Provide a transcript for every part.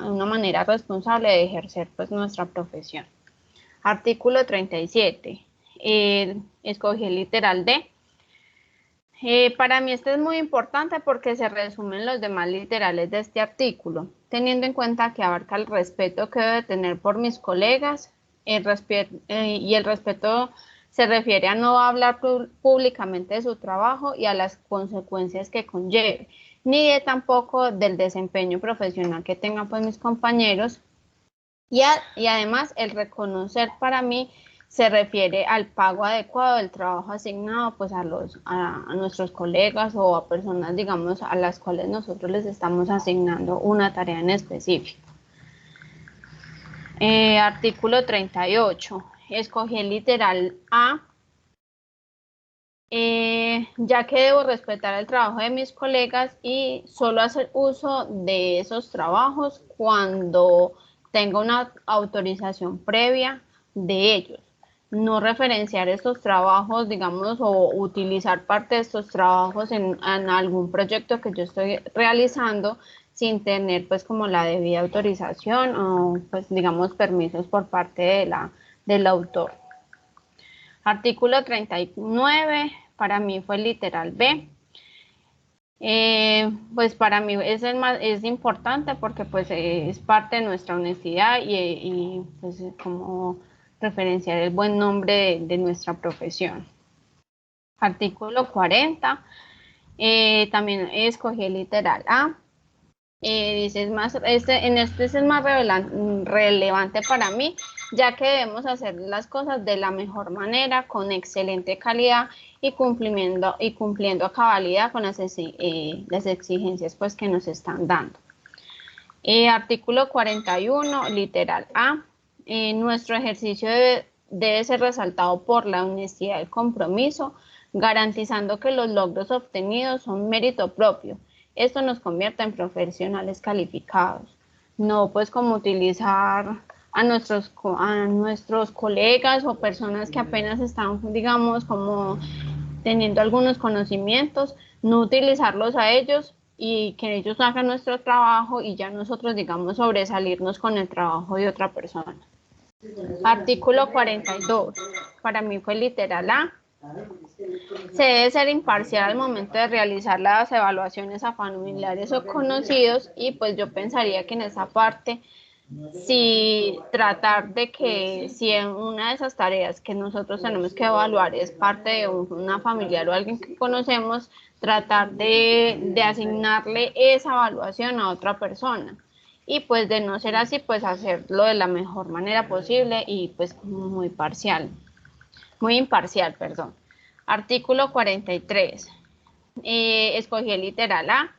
una manera responsable de ejercer pues nuestra profesión. Artículo 37. Escogí el literal D. Para mí este es muy importante porque se resumen los demás literales de este artículo, teniendo en cuenta que abarca el respeto que debe tener por mis colegas, y el respeto se refiere a no hablar públicamente de su trabajo y a las consecuencias que conlleve, ni de tampoco del desempeño profesional que tengan pues mis compañeros, y además el reconocer para mí se refiere al pago adecuado del trabajo asignado pues a nuestros colegas o a personas, digamos, a las cuales nosotros les estamos asignando una tarea en específico. Artículo 38. Escogí el literal A, ya que debo respetar el trabajo de mis colegas y solo hacer uso de esos trabajos cuando tenga una autorización previa de ellos. No referenciar estos trabajos, digamos, o utilizar parte de estos trabajos en algún proyecto que yo estoy realizando sin tener pues como la debida autorización o pues digamos permisos por parte del autor. Artículo 39, para mí fue el literal B. Pues para mí es importante porque pues es parte de nuestra honestidad y pues como referenciar el buen nombre de nuestra profesión. Artículo 40, también escogí el literal A. Dice, este es el más relevante para mí, ya que debemos hacer las cosas de la mejor manera, con excelente calidad y cumpliendo a cabalidad con las exigencias pues, que nos están dando. Artículo 41, literal A. Nuestro ejercicio debe ser resaltado por la honestidad y el compromiso, garantizando que los logros obtenidos son mérito propio. Esto nos convierte en profesionales calificados. No pues como utilizar a nuestros colegas o personas que apenas están, digamos, como teniendo algunos conocimientos, no utilizarlos a ellos y que ellos hagan nuestro trabajo y ya nosotros, digamos, sobresalirnos con el trabajo de otra persona. Artículo 42. Para mí fue literal A. Se debe ser imparcial al momento de realizar las evaluaciones a familiares o conocidos y pues yo pensaría que en esa parte si tratar de que si en una de esas tareas que nosotros tenemos que evaluar es parte de una familiar o alguien que conocemos, tratar de asignarle esa evaluación a otra persona. Y pues de no ser así, pues hacerlo de la mejor manera posible y pues muy imparcial, perdón. Artículo 43. Escogí el literal A.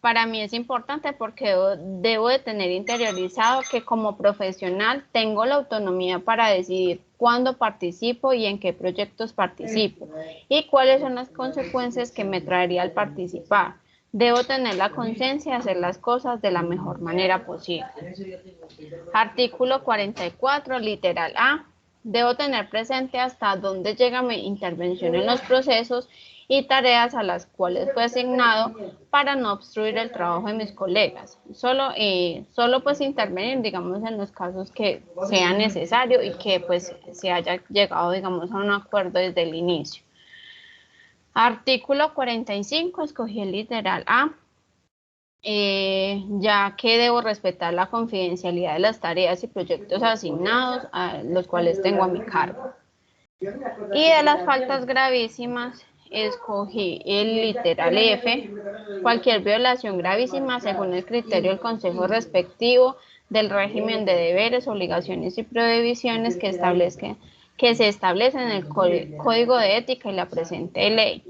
Para mí es importante porque debo de tener interiorizado que como profesional tengo la autonomía para decidir cuándo participo y en qué proyectos participo y cuáles son las consecuencias que me traería al participar. Debo tener la conciencia de hacer las cosas de la mejor manera posible. Artículo 44, literal A. Debo tener presente hasta dónde llega mi intervención en los procesos y tareas a las cuales fue asignado para no obstruir el trabajo de mis colegas. Solo pues intervenir, digamos, en los casos que sea necesario y que pues se haya llegado, digamos, a un acuerdo desde el inicio. Artículo 45, escogí el literal A. Ya que debo respetar la confidencialidad de las tareas y proyectos asignados a los cuales tengo a mi cargo. Y de las faltas gravísimas, escogí el literal F, cualquier violación gravísima según el criterio del Consejo respectivo del régimen de deberes, obligaciones y prohibiciones que se establecen en el Código de Ética y la presente ley.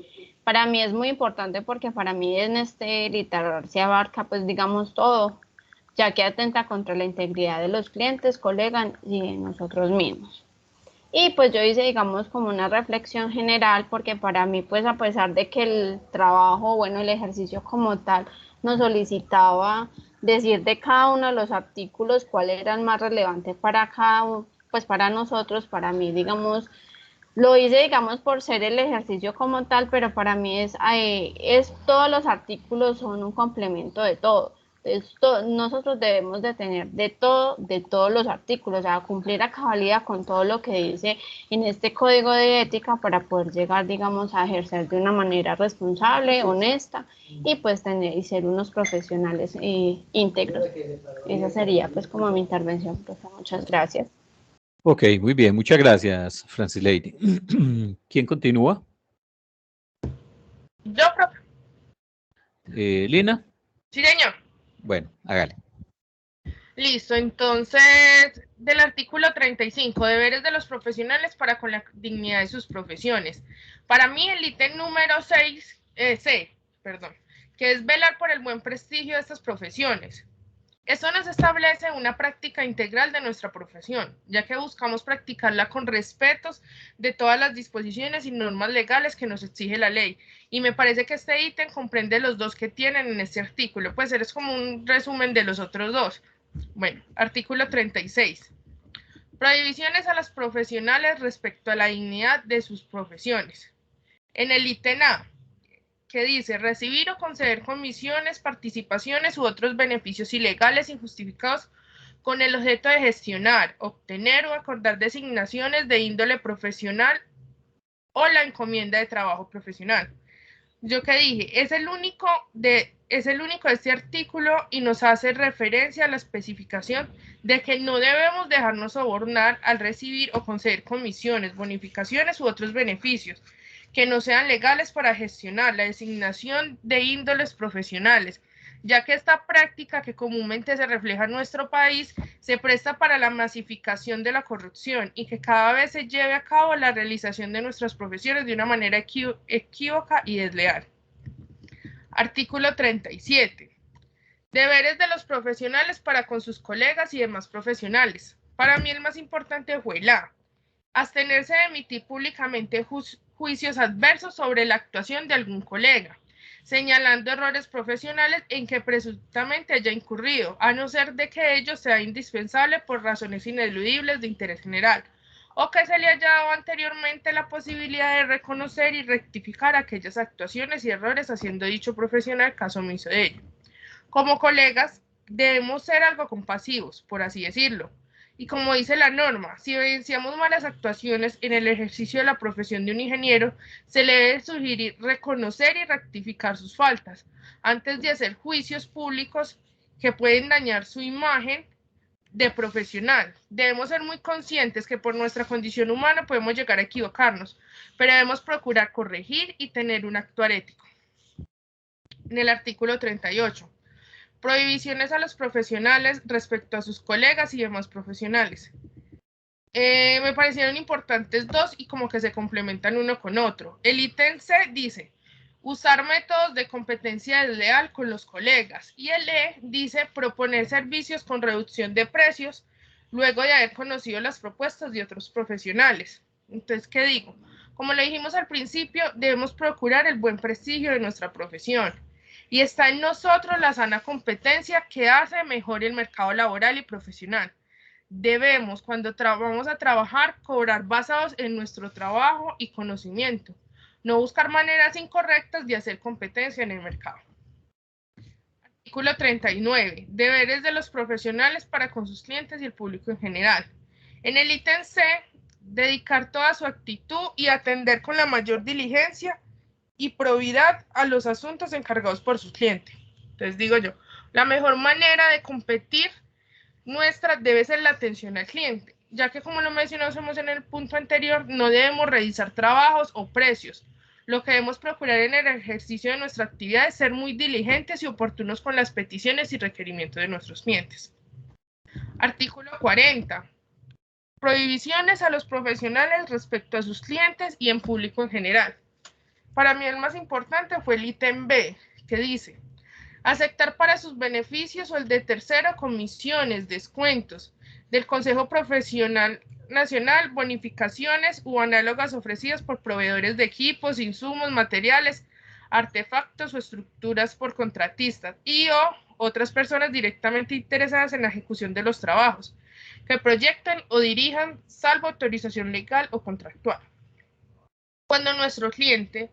Para mí es muy importante porque para mí en este literal se abarca pues digamos todo, ya que atenta contra la integridad de los clientes, colegas y de nosotros mismos. Y pues yo hice, digamos, como una reflexión general, porque para mí, pues a pesar de que el trabajo, bueno, el ejercicio como tal, nos solicitaba decir de cada uno de los artículos cuál eran más relevantes para cada uno, pues para nosotros, para mí, digamos, lo hice, digamos, por ser el ejercicio como tal, pero para mí todos los artículos son un complemento de todo. Entonces, nosotros debemos de tener de todos los artículos, o sea, cumplir a cabalidad con todo lo que dice en este código de ética para poder llegar, digamos, a ejercer de una manera responsable, honesta y pues tener y ser unos profesionales íntegros. Esa sería pues como mi intervención, profe. Muchas gracias. Ok, muy bien, muchas gracias, Francis Lady. ¿Quién continúa? Yo, profe. Lina. Sí, señor. Bueno, hágale. Listo, entonces, del artículo 35, deberes de los profesionales para con la dignidad de sus profesiones. Para mí, el ítem número 6, C, perdón, que es velar por el buen prestigio de estas profesiones. Esto nos establece una práctica integral de nuestra profesión, ya que buscamos practicarla con respetos de todas las disposiciones y normas legales que nos exige la ley. Y me parece que este ítem comprende los dos que tienen en este artículo, pues es como un resumen de los otros dos. Bueno, artículo 36. Prohibiciones a los profesionales respecto a la dignidad de sus profesiones. En el ítem A, que dice recibir o conceder comisiones, participaciones u otros beneficios ilegales injustificados con el objeto de gestionar, obtener o acordar designaciones de índole profesional o la encomienda de trabajo profesional. Yo que dije, es el único de este artículo y nos hace referencia a la especificación de que no debemos dejarnos sobornar al recibir o conceder comisiones, bonificaciones u otros beneficios que no sean legales para gestionar la designación de índoles profesionales, ya que esta práctica que comúnmente se refleja en nuestro país se presta para la masificación de la corrupción y que cada vez se lleve a cabo la realización de nuestras profesiones de una manera equívoca y desleal. Artículo 37. Deberes de los profesionales para con sus colegas y demás profesionales. Para mí el más importante fue la abstenerse de emitir públicamente juicios adversos sobre la actuación de algún colega, señalando errores profesionales en que presuntamente haya incurrido, a no ser de que ello sea indispensable por razones ineludibles de interés general, o que se le haya dado anteriormente la posibilidad de reconocer y rectificar aquellas actuaciones y errores haciendo dicho profesional caso omiso de ello. Como colegas, debemos ser algo compasivos, por así decirlo. Y como dice la norma, si evidenciamos malas actuaciones en el ejercicio de la profesión de un ingeniero, se le debe sugerir reconocer y rectificar sus faltas, antes de hacer juicios públicos que pueden dañar su imagen de profesional. Debemos ser muy conscientes que por nuestra condición humana podemos llegar a equivocarnos, pero debemos procurar corregir y tener un actuar ético. En el artículo 38. Prohibiciones a los profesionales respecto a sus colegas y demás profesionales. Me parecieron importantes dos y como que se complementan uno con otro. El ítem C dice, usar métodos de competencia desleal con los colegas. Y el E dice, proponer servicios con reducción de precios luego de haber conocido las propuestas de otros profesionales. Entonces, ¿qué digo? Como le dijimos al principio, debemos procurar el buen prestigio de nuestra profesión. Y está en nosotros la sana competencia que hace mejor el mercado laboral y profesional. Debemos, cuando vamos a trabajar, cobrar basados en nuestro trabajo y conocimiento, no buscar maneras incorrectas de hacer competencia en el mercado. Artículo 39. Deberes de los profesionales para con sus clientes y el público en general. En el ítem C, dedicar toda su actitud y atender con la mayor diligencia y probidad a los asuntos encargados por su cliente. Entonces digo yo, la mejor manera de competir nuestra debe ser la atención al cliente, ya que como lo mencionamos en el punto anterior, no debemos revisar trabajos o precios. Lo que debemos procurar en el ejercicio de nuestra actividad es ser muy diligentes y oportunos con las peticiones y requerimientos de nuestros clientes. Artículo 40. Prohibiciones a los profesionales respecto a sus clientes y en público en general. Para mí el más importante fue el ítem B, que dice, aceptar para sus beneficios o el de tercero comisiones, descuentos del Consejo Profesional Nacional, bonificaciones u análogas ofrecidas por proveedores de equipos, insumos, materiales, artefactos o estructuras por contratistas y o otras personas directamente interesadas en la ejecución de los trabajos que proyecten o dirijan, salvo autorización legal o contractual. Cuando nuestro cliente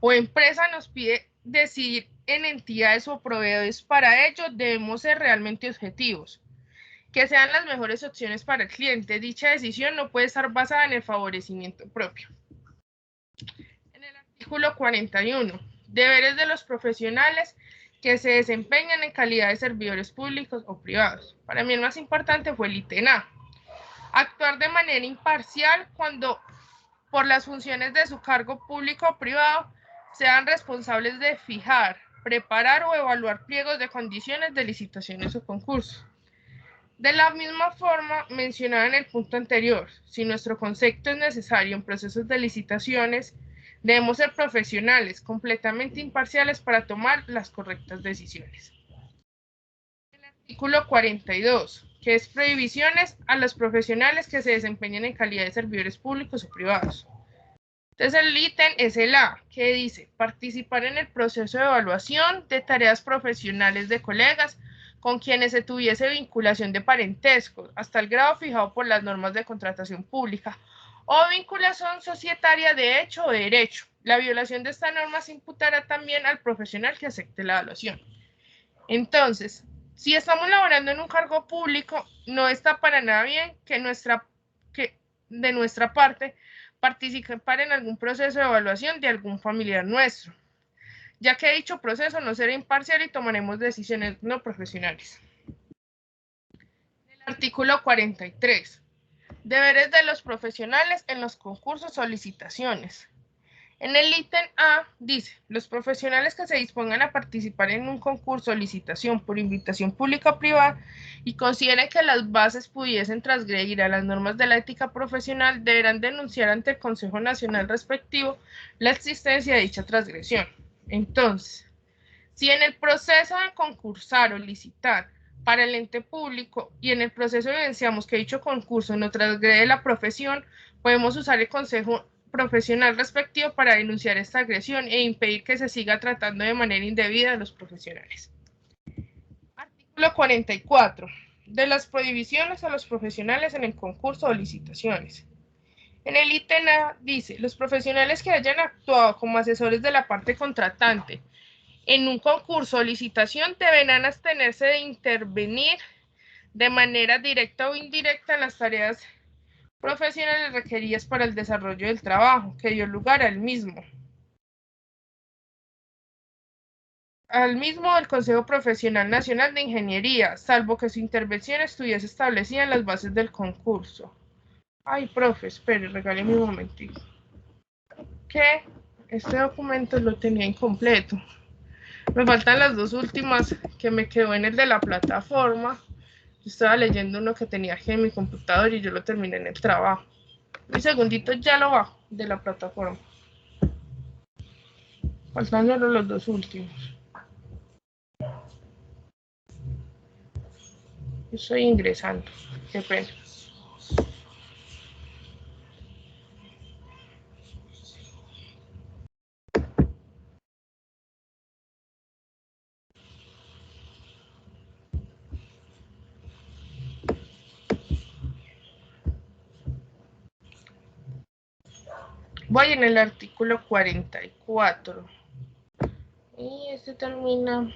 o empresa nos pide decidir en entidades o proveedores para ello, debemos ser realmente objetivos, que sean las mejores opciones para el cliente. Dicha decisión no puede estar basada en el favorecimiento propio. En el artículo 41, deberes de los profesionales que se desempeñan en calidad de servidores públicos o privados. Para mí el más importante fue el ítem A. Actuar de manera imparcial cuando, por las funciones de su cargo público o privado, sean responsables de fijar, preparar o evaluar pliegos de condiciones de licitaciones o concursos. De la misma forma mencionada en el punto anterior, si nuestro concepto es necesario en procesos de licitaciones, debemos ser profesionales, completamente imparciales para tomar las correctas decisiones. El artículo 42, que es prohibiciones a los profesionales que se desempeñen en calidad de servidores públicos o privados. Entonces el ítem es el A, que dice participar en el proceso de evaluación de tareas profesionales de colegas con quienes se tuviese vinculación de parentesco hasta el grado fijado por las normas de contratación pública o vinculación societaria de hecho o de derecho. La violación de esta norma se imputará también al profesional que acepte la evaluación. Entonces, si estamos laborando en un cargo público, no está para nada bien que de nuestra parte participar en algún proceso de evaluación de algún familiar nuestro, ya que dicho proceso no será imparcial y tomaremos decisiones no profesionales. El artículo 43. Deberes de los profesionales en los concursos o licitaciones. En el ítem A dice, los profesionales que se dispongan a participar en un concurso o licitación por invitación pública o privada y consideren que las bases pudiesen transgredir a las normas de la ética profesional deberán denunciar ante el Consejo Nacional respectivo la existencia de dicha transgresión. Entonces, si en el proceso de concursar o licitar para el ente público y en el proceso evidenciamos que dicho concurso no transgrede la profesión, podemos usar el Consejo Profesional respectivo para denunciar esta agresión e impedir que se siga tratando de manera indebida a los profesionales. Artículo 44. De las prohibiciones a los profesionales en el concurso o licitaciones. En el ítem A dice, los profesionales que hayan actuado como asesores de la parte contratante en un concurso o licitación deberán abstenerse de intervenir de manera directa o indirecta en las tareas profesionales requeridas para el desarrollo del trabajo que dio lugar al mismo del Consejo Profesional Nacional de Ingeniería, salvo que su intervención estuviese establecida en las bases del concurso. Ay, profe, espere, regáleme un momentito. Que este documento lo tenía incompleto. Me faltan las dos últimas que me quedó en el de la plataforma. Yo estaba leyendo uno que tenía aquí en mi computador y yo lo terminé en el trabajo. Un segundito, ya lo bajo de la plataforma. Faltan solo los dos últimos. Estoy ingresando. Qué pena. Voy en el artículo 44. Y este termina.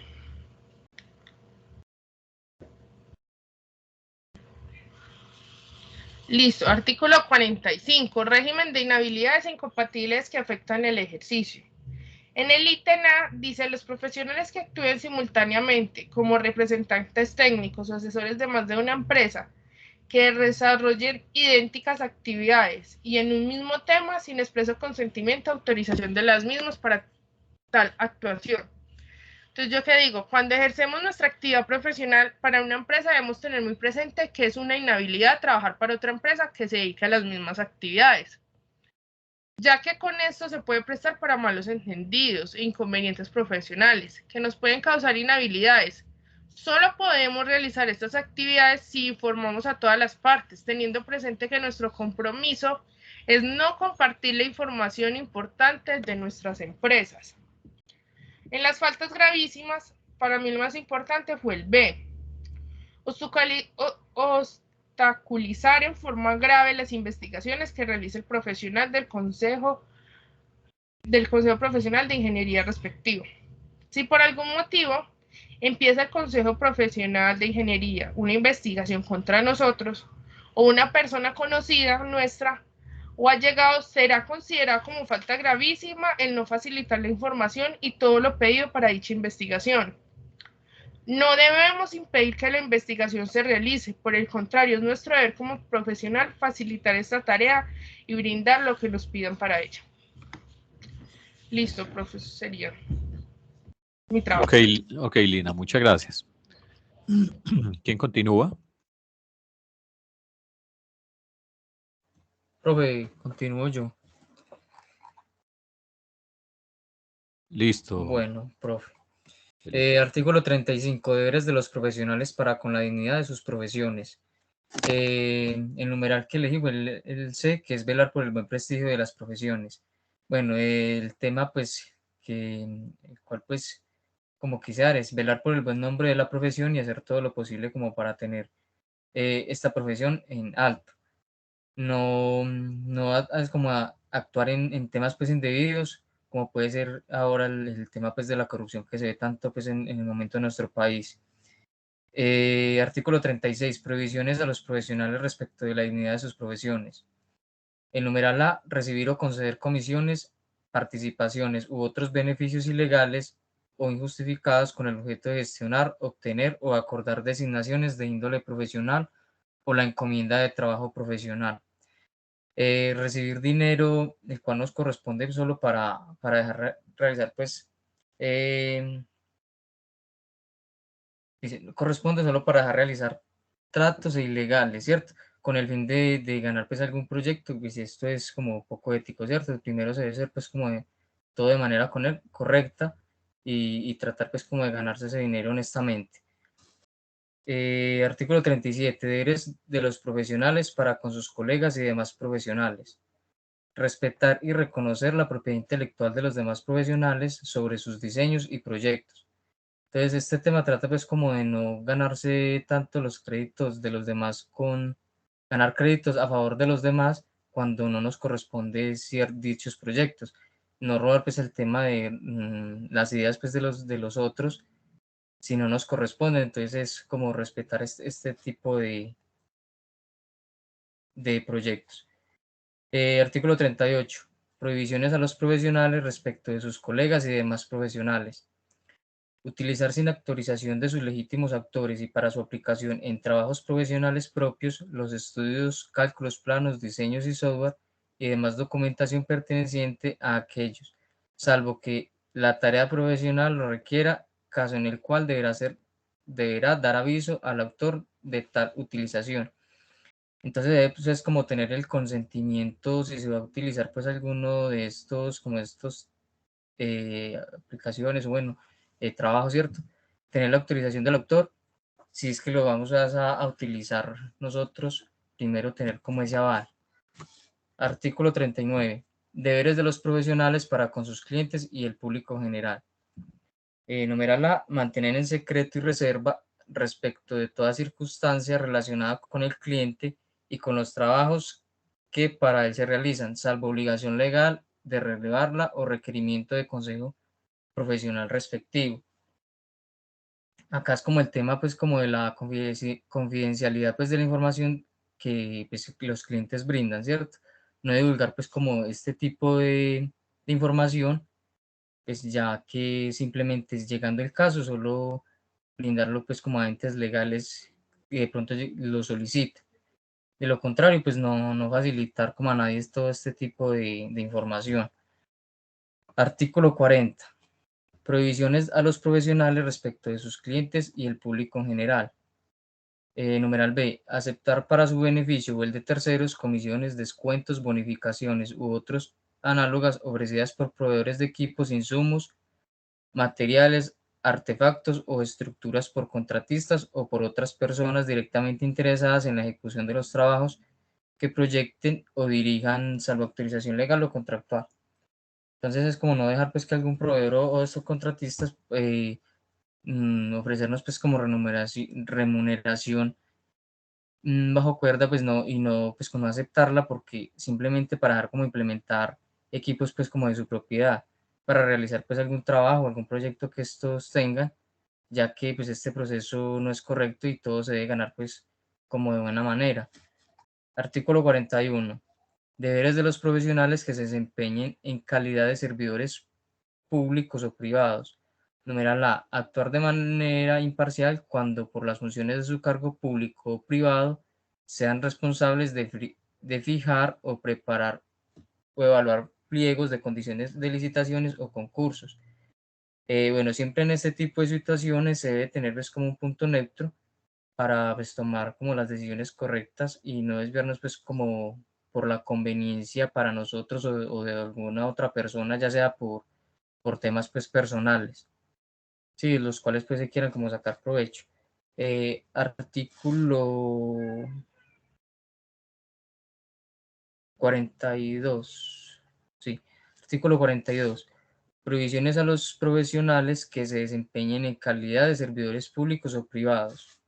Listo, artículo 45. Régimen de inhabilidades incompatibles que afectan el ejercicio. En el ítem A dice, los profesionales que actúen simultáneamente como representantes técnicos o asesores de más de una empresa que desarrollen idénticas actividades y en un mismo tema sin expreso consentimiento o autorización de las mismas para tal actuación. Entonces, ¿yo qué digo? Cuando ejercemos nuestra actividad profesional para una empresa debemos tener muy presente que es una inhabilidad trabajar para otra empresa que se dedique a las mismas actividades, ya que con esto se puede prestar para malos entendidos e inconvenientes profesionales que nos pueden causar inhabilidades. Solo podemos realizar estas actividades si informamos a todas las partes, teniendo presente que nuestro compromiso es no compartir la información importante de nuestras empresas. En las faltas gravísimas, para mí lo más importante fue el B. Obstaculizar en forma grave las investigaciones que realice el profesional del Consejo Profesional de Ingeniería respectivo. Si por algún motivo empieza el Consejo Profesional de Ingeniería una investigación contra nosotros o una persona conocida nuestra o allegado, será considerado como falta gravísima el no facilitar la información y todo lo pedido para dicha investigación. No debemos impedir que la investigación se realice, por el contrario, es nuestro deber como profesional facilitar esta tarea y brindar lo que nos pidan para ella. Listo, profesor, sería mi trabajo. Ok, Lina, muchas gracias. ¿Quién continúa? Profe, continúo yo. Listo. Bueno, profe. Felipe. Artículo 35. Deberes de los profesionales para con la dignidad de sus profesiones. El numeral que elegí fue el C, que es velar por el buen prestigio de las profesiones. Bueno, el tema, pues, el cual, pues, como quise dar, es velar por el buen nombre de la profesión y hacer todo lo posible como para tener esta profesión en alto. No es como actuar en temas, pues, indebidos, como puede ser ahora el tema, pues, de la corrupción que se ve tanto, pues, en el momento de nuestro país. Artículo 36. Prohibiciones a los profesionales respecto de la dignidad de sus profesiones. El numeral A. Recibir o conceder comisiones, participaciones u otros beneficios ilegales o injustificados con el objeto de gestionar, obtener o acordar designaciones de índole profesional o la encomienda de trabajo profesional. Recibir dinero, el cual nos corresponde solo para dejar realizar, pues, corresponde solo para dejar realizar tratos ilegales, ¿cierto? Con el fin de ganar, pues, algún proyecto, pues esto es como poco ético, ¿cierto? Primero se debe ser, pues, como todo de manera correcta y tratar, pues, como de ganarse ese dinero honestamente. Artículo 37. Deberes de los profesionales para con sus colegas y demás profesionales. Respetar y reconocer la propiedad intelectual de los demás profesionales sobre sus diseños y proyectos. Entonces, este tema trata, pues, como de no ganarse tanto los créditos de los demás con ganar créditos a favor de los demás cuando no nos corresponde dichos proyectos. No robar, pues, el tema de las ideas, pues, de los otros si no nos corresponde. Entonces, es como respetar este tipo de proyectos. Artículo 38. Prohibiciones a los profesionales respecto de sus colegas y demás profesionales. Utilizar sin autorización de sus legítimos autores y para su aplicación en trabajos profesionales propios los estudios, cálculos, planos, diseños y software y demás documentación perteneciente a aquellos, salvo que la tarea profesional lo requiera, caso en el cual deberá dar aviso al autor de tal utilización. Entonces, pues, es como tener el consentimiento si se va a utilizar, pues, alguno de estos, como estos aplicaciones o, bueno, trabajo, ¿cierto? Tener la autorización del autor. Si es que lo vamos a utilizar nosotros, primero tener como ese aval. Artículo 39. Deberes de los profesionales para con sus clientes y el público general. Numeral A. Mantener en secreto y reserva respecto de toda circunstancia relacionada con el cliente y con los trabajos que para él se realizan, salvo obligación legal de relevarla o requerimiento de consejo profesional respectivo. Acá es como el tema, pues, como de la confidencialidad, pues, de la información que, pues, los clientes brindan, ¿cierto? No divulgar, pues, como este tipo de información, pues, ya que simplemente es llegando el caso, solo brindarlo, pues, como a entes legales y de pronto lo solicite. De lo contrario, pues, no facilitar como a nadie todo este tipo de información. Artículo 40. Prohibiciones a los profesionales respecto de sus clientes y el público en general. Numeral B. Aceptar para su beneficio o el de terceros comisiones, descuentos, bonificaciones u otros análogas ofrecidas por proveedores de equipos, insumos, materiales, artefactos o estructuras por contratistas o por otras personas directamente interesadas en la ejecución de los trabajos que proyecten o dirijan salvo autorización legal o contractual. Entonces es como no dejar, pues, que algún proveedor o estos contratistas ofrecernos, pues, como remuneración bajo cuerda, pues no, y no, pues, como no aceptarla porque simplemente para dejar como implementar equipos, pues, como de su propiedad. para realizar pues algún trabajo, algún proyecto que estos tengan, ya que pues este proceso no es correcto y todo se debe ganar pues como de buena manera. Artículo 41. Deberes de los profesionales que se desempeñen en calidad de servidores públicos o privados. Numeral A. Actuar de manera imparcial cuando por las funciones de su cargo público o privado sean responsables de fijar o preparar o evaluar pliegos de condiciones de licitaciones o concursos. Bueno, siempre en este tipo de situaciones se debe tener pues como un punto neutro para pues tomar como las decisiones correctas y no desviarnos pues como por la conveniencia para nosotros o de alguna otra persona, ya sea por temas pues personales, sí, los cuales pues se quieran como sacar provecho. Artículo 42, sí, artículo 42. Prohibiciones a los profesionales que se desempeñen en calidad de servidores públicos o privados.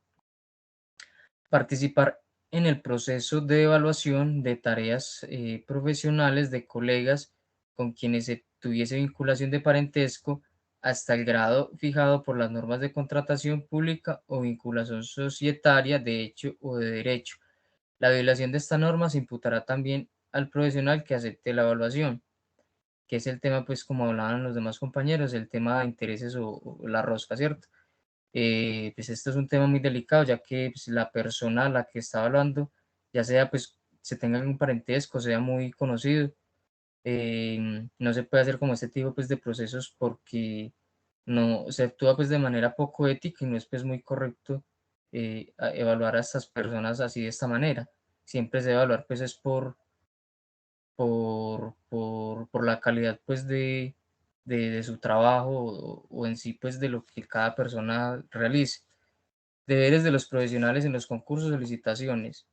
Participar en el proceso de evaluación de tareas profesionales de colegas con quienes se tuviese vinculación de parentesco hasta el grado fijado por las normas de contratación pública o vinculación societaria de hecho o de derecho. La violación de esta norma se imputará también al profesional que acepte la evaluación, que es el tema, pues como hablaban los demás compañeros, el tema de intereses o la rosca, ¿cierto? Pues esto es un tema muy delicado, ya que pues, la persona a la que está hablando, ya sea pues se tenga algún parentesco, sea muy conocido, no se puede hacer como este tipo pues de procesos porque no se actúa pues de manera poco ética y no es pues muy correcto evaluar a estas personas así de esta manera. Siempre se debe evaluar pues es por la calidad pues de su trabajo o en sí pues de lo que cada persona realice. Deberes de los profesionales en los concursos o licitaciones.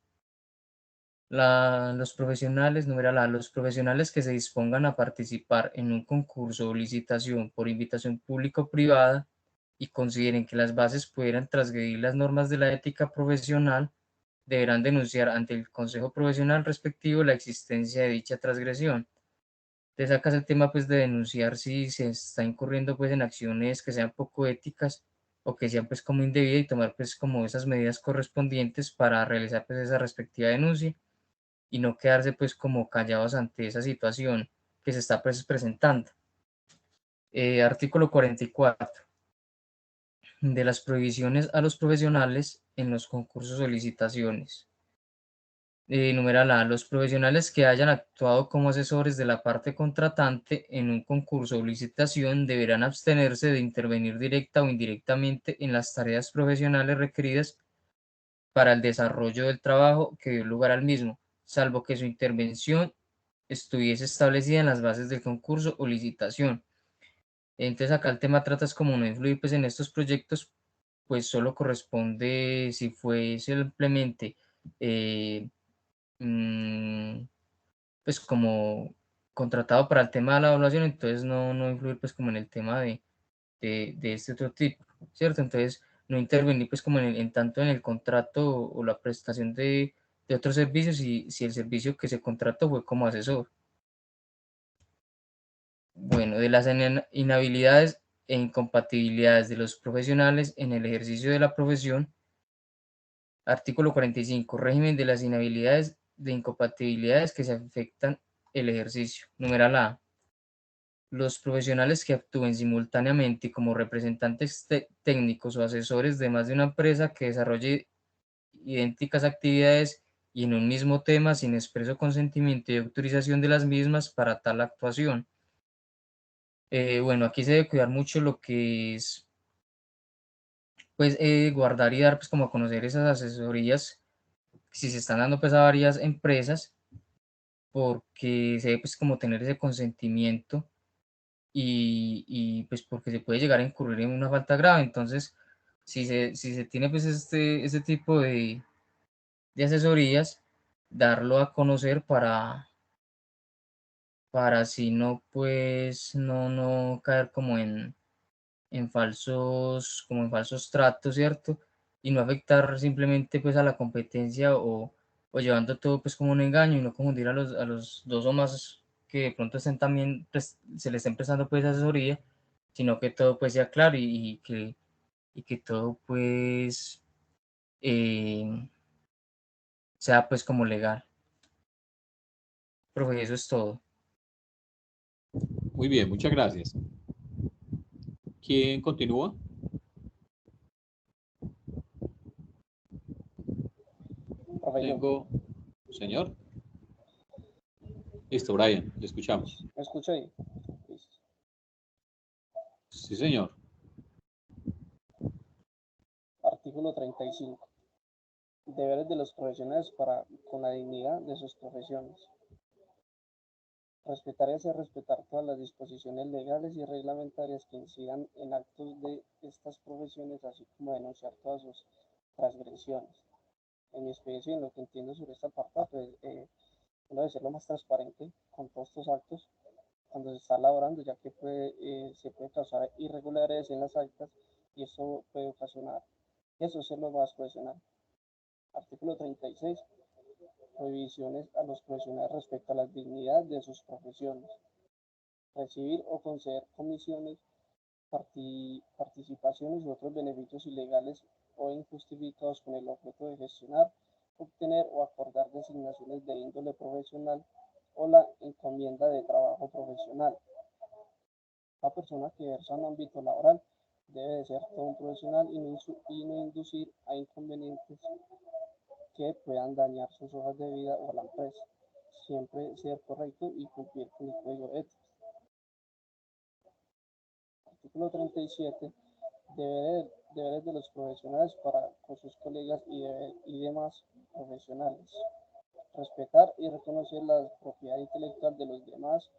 Los profesionales, numeral A, los profesionales que se dispongan a participar en un concurso o licitación por invitación pública o privada y consideren que las bases pudieran transgredir las normas de la ética profesional, deberán denunciar ante el consejo profesional respectivo la existencia de dicha transgresión. Te sacas el tema pues de denunciar si se está incurriendo pues en acciones que sean poco éticas o que sean pues como indebidas y tomar pues como esas medidas correspondientes para realizar pues esa respectiva denuncia y no quedarse pues como callados ante esa situación que se está pues presentando. Artículo 44. De las prohibiciones a los profesionales en los concursos o licitaciones. Numeral A. Los profesionales que hayan actuado como asesores de la parte contratante en un concurso o licitación deberán abstenerse de intervenir directa o indirectamente en las tareas profesionales requeridas para el desarrollo del trabajo que dio lugar al mismo, salvo que su intervención estuviese establecida en las bases del concurso o licitación. Entonces acá el tema trata es como no influir pues en estos proyectos, pues solo corresponde si fue simplemente pues como contratado para el tema de la evaluación, entonces no influir pues como en el tema de este otro tipo, ¿cierto? Entonces no intervenir pues como en tanto en el contrato o la prestación de otros servicios si el servicio que se contrató fue como asesor. Bueno, de las inhabilidades e incompatibilidades de los profesionales en el ejercicio de la profesión. Artículo 45. Régimen de las inhabilidades de incompatibilidades que se afectan el ejercicio. Numeral A. Los profesionales que actúen simultáneamente como representantes técnicos o asesores de más de una empresa que desarrolle idénticas actividades y en un mismo tema sin expreso consentimiento y autorización de las mismas para tal actuación. Bueno, aquí se debe cuidar mucho lo que es, pues, guardar y dar, pues, como a conocer esas asesorías, si se están dando, pues, a varias empresas, porque se debe, pues, como tener ese consentimiento pues, porque se puede llegar a incurrir en una falta grave. Entonces, si se tiene, pues, este tipo de asesorías, darlo a conocer para así no, pues, no caer como como en falsos tratos, ¿cierto? Y no afectar simplemente pues a la competencia o llevando todo pues como un engaño y no confundir a los dos o más que de pronto estén también, pues, se les estén prestando pues asesoría, sino que todo pues sea claro y que todo pues sea pues como legal. Profe, eso es todo. Muy bien, muchas gracias. ¿Quién continúa? Profe, yo. Tengo, señor. Listo, Brian, le escuchamos. ¿Me escucha ahí? Listo. Sí, señor. Artículo 35. Deberes de los profesionales para con la dignidad de sus profesiones. Respetar y hacer respetar todas las disposiciones legales y reglamentarias que incidan en actos de estas profesiones, así como denunciar todas sus transgresiones. En mi experiencia y en lo que entiendo sobre esta parte, pues uno debe ser lo más transparente con todos estos actos cuando se está elaborando, ya que se puede causar irregularidades en las actas y eso puede ocasionar, eso es lo más profesional. Artículo 36. Prohibiciones a los profesionales respecto a la dignidad de sus profesiones. Recibir o conceder comisiones, participaciones u otros beneficios ilegales o injustificados con el objeto de gestionar, obtener o acordar designaciones de índole profesional o la encomienda de trabajo profesional. La persona que ejerza un ámbito laboral debe de ser todo un profesional y no inducir a inconvenientes que puedan dañar sus hojas de vida o la empresa. Siempre ser correcto y cumplir con el código ético. Artículo 37. Deberes de los profesionales para con sus colegas y demás profesionales. Respetar y reconocer la propiedad intelectual de los demás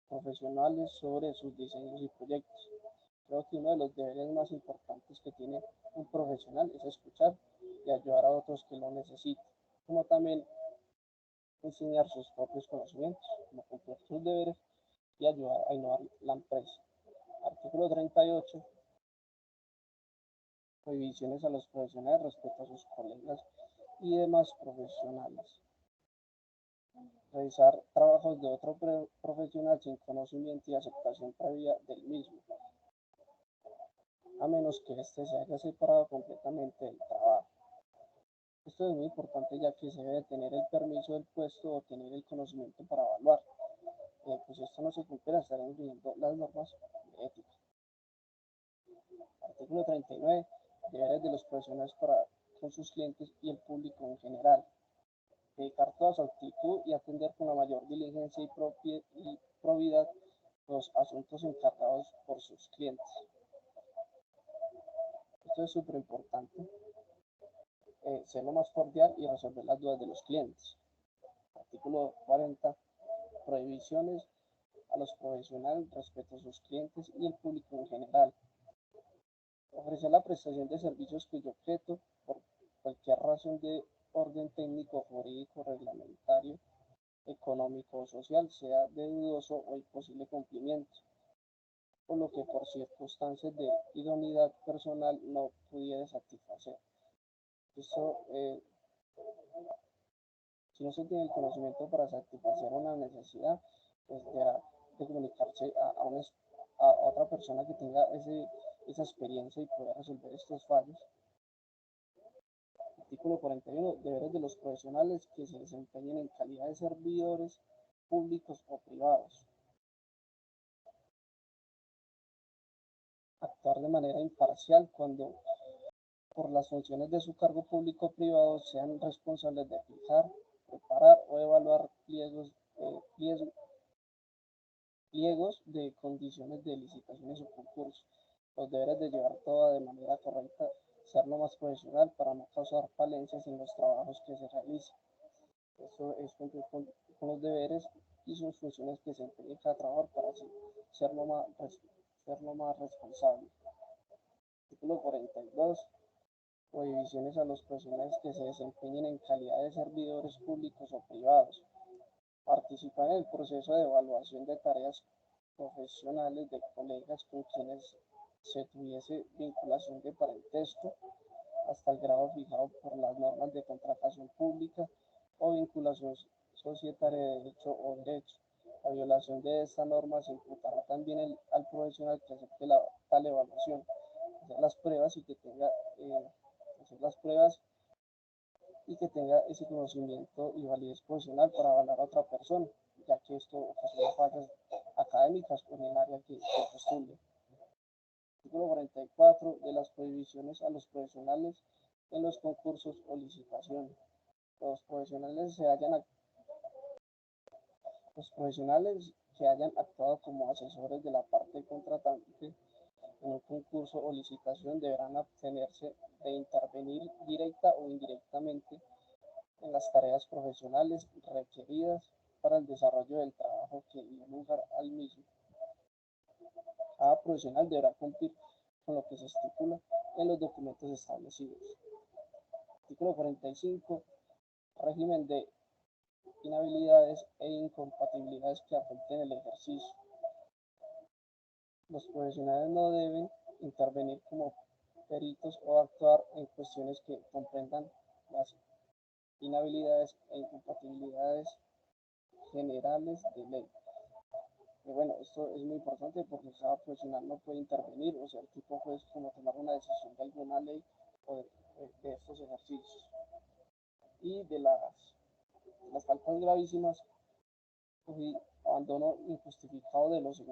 profesionales sobre sus diseños y proyectos. Creo que uno de los deberes más importantes que tiene un profesional es escuchar y ayudar a otros que lo necesiten, como también enseñar sus propios conocimientos, como cumplir sus deberes y ayudar a innovar la empresa. Artículo 38. Prohibiciones a los profesionales respecto a sus colegas y demás profesionales. Realizar trabajos de otro profesional sin conocimiento y aceptación previa del mismo, a menos que éste se haya separado completamente del trabajo. Esto es muy importante ya que se debe tener el permiso del puesto o tener el conocimiento para evaluar. Pues esto no se cumple, estarán viendo las normas de ética. Artículo 39. Deberes de los profesionales para con sus clientes y el público en general. Dedicar toda su actitud y atender con la mayor diligencia y probidad los asuntos encargados por sus clientes. Esto es súper importante. Ser lo más cordial y resolver las dudas de los clientes. Artículo 40. Prohibiciones a los profesionales respecto a sus clientes y el público en general. Ofrecer la prestación de servicios cuyo objeto, por cualquier razón de orden técnico, jurídico, reglamentario, económico o social, sea de dudoso o imposible cumplimiento, o lo que por circunstancias de idoneidad personal no pudiera satisfacer. Esto, si no se tiene el conocimiento para satisfacer una necesidad, pues deberá de comunicarse a otra persona que tenga esa experiencia y pueda resolver estos fallos. Artículo 41. Deberes de los profesionales que se desempeñen en calidad de servidores públicos o privados. Actuar de manera imparcial cuando por las funciones de su cargo público o privado sean responsables de fijar, preparar o evaluar pliegos de condiciones de licitaciones o concursos. Los deberes de llevar todo de manera correcta, ser lo más profesional para no causar falencias en los trabajos que se realicen. Eso es cumplir con los deberes y sus funciones que se empeñe cada trabajador para así ser lo más responsable. Artículo 42. Prohibiciones a los profesionales que se desempeñen en calidad de servidores públicos o privados. Participar en el proceso de evaluación de tareas profesionales de colegas con quienes se tuviese vinculación de parentesco hasta el grado fijado por las normas de contratación pública o vinculación societaria de derecho o derecho. La violación de esta norma se imputará también al profesional que acepte tal evaluación, hacer las pruebas y que tenga ese conocimiento y validez profesional para evaluar a otra persona, ya que esto ocasiona fallas académicas en el área que postule. Artículo 44 de las prohibiciones a los profesionales en los concursos o licitaciones. Los profesionales que hayan actuado como asesores de la parte contratante en un concurso o licitación deberán abstenerse de intervenir directa o indirectamente en las tareas profesionales requeridas para el desarrollo del trabajo que dio lugar al mismo. Cada profesional deberá cumplir con lo que se estipula en los documentos establecidos. Artículo 45. Régimen de inhabilidades e incompatibilidades que afecten el ejercicio. Los profesionales no deben intervenir como peritos o actuar en cuestiones que comprendan las inhabilidades e incompatibilidades generales de ley. Y bueno, esto es muy importante porque cada profesional no puede intervenir, o sea, el tipo puede como tomar una decisión de alguna ley o de estos ejercicios. Y de las faltas gravísimas, abandono injustificado de los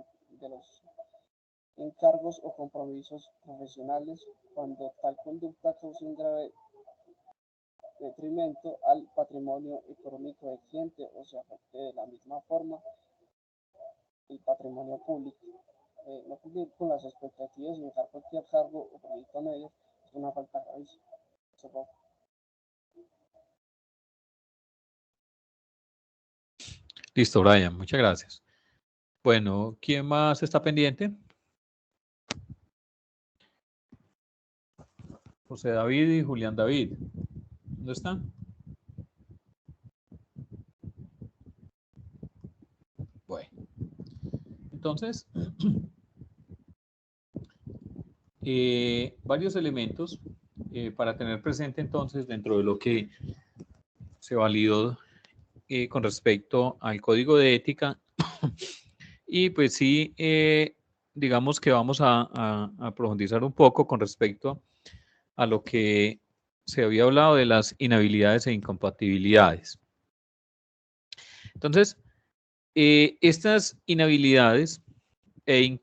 encargos o compromisos profesionales cuando tal conducta cause un grave detrimento al patrimonio económico del cliente o se afecte de la misma forma el patrimonio público. No cumplir con las expectativas y dejar cualquier cargo o proyecto a medias es una falta gravísima. Listo, Brian, muchas gracias. Bueno, ¿quién más está pendiente? José David y Julián David. ¿Dónde están? Bueno, entonces, varios elementos para tener presente entonces dentro de lo que se validó con respecto al código de ética. Y pues sí, digamos que vamos a profundizar un poco con respecto a lo que se había hablado de las inhabilidades e incompatibilidades. Entonces, estas inhabilidades e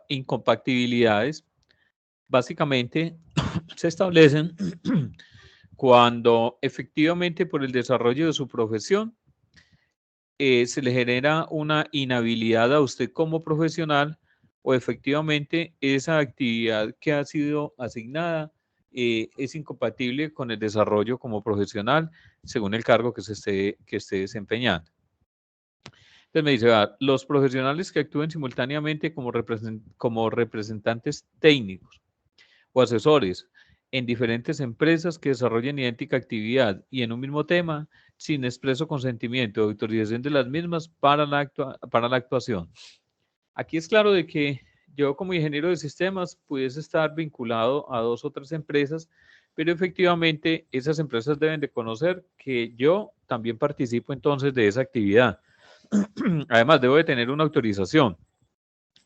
incompatibilidades básicamente se establecen cuando efectivamente por el desarrollo de su profesión se le genera una inhabilidad a usted como profesional o efectivamente esa actividad que ha sido asignada es incompatible con el desarrollo como profesional según el cargo que esté desempeñando. Entonces me dice, los profesionales que actúen simultáneamente como representantes técnicos o asesores en diferentes empresas que desarrollen idéntica actividad y en un mismo tema, sin expreso consentimiento o autorización de las mismas para la actuación. Aquí es claro de que yo como ingeniero de sistemas pudiese estar vinculado a 2 o 3 empresas, pero efectivamente esas empresas deben de conocer que yo también participo entonces de esa actividad. Además, debo de tener una autorización,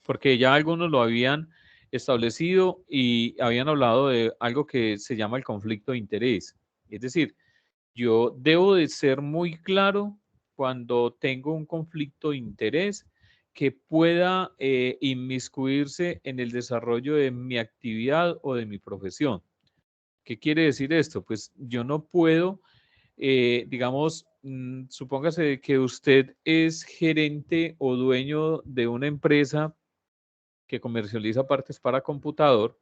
porque ya algunos lo habían establecido y habían hablado de algo que se llama el conflicto de interés. Es decir, yo debo de ser muy claro cuando tengo un conflicto de interés que pueda inmiscuirse en el desarrollo de mi actividad o de mi profesión. ¿Qué quiere decir esto? Pues yo no puedo, digamos, supóngase que usted es gerente o dueño de una empresa que comercializa partes para computador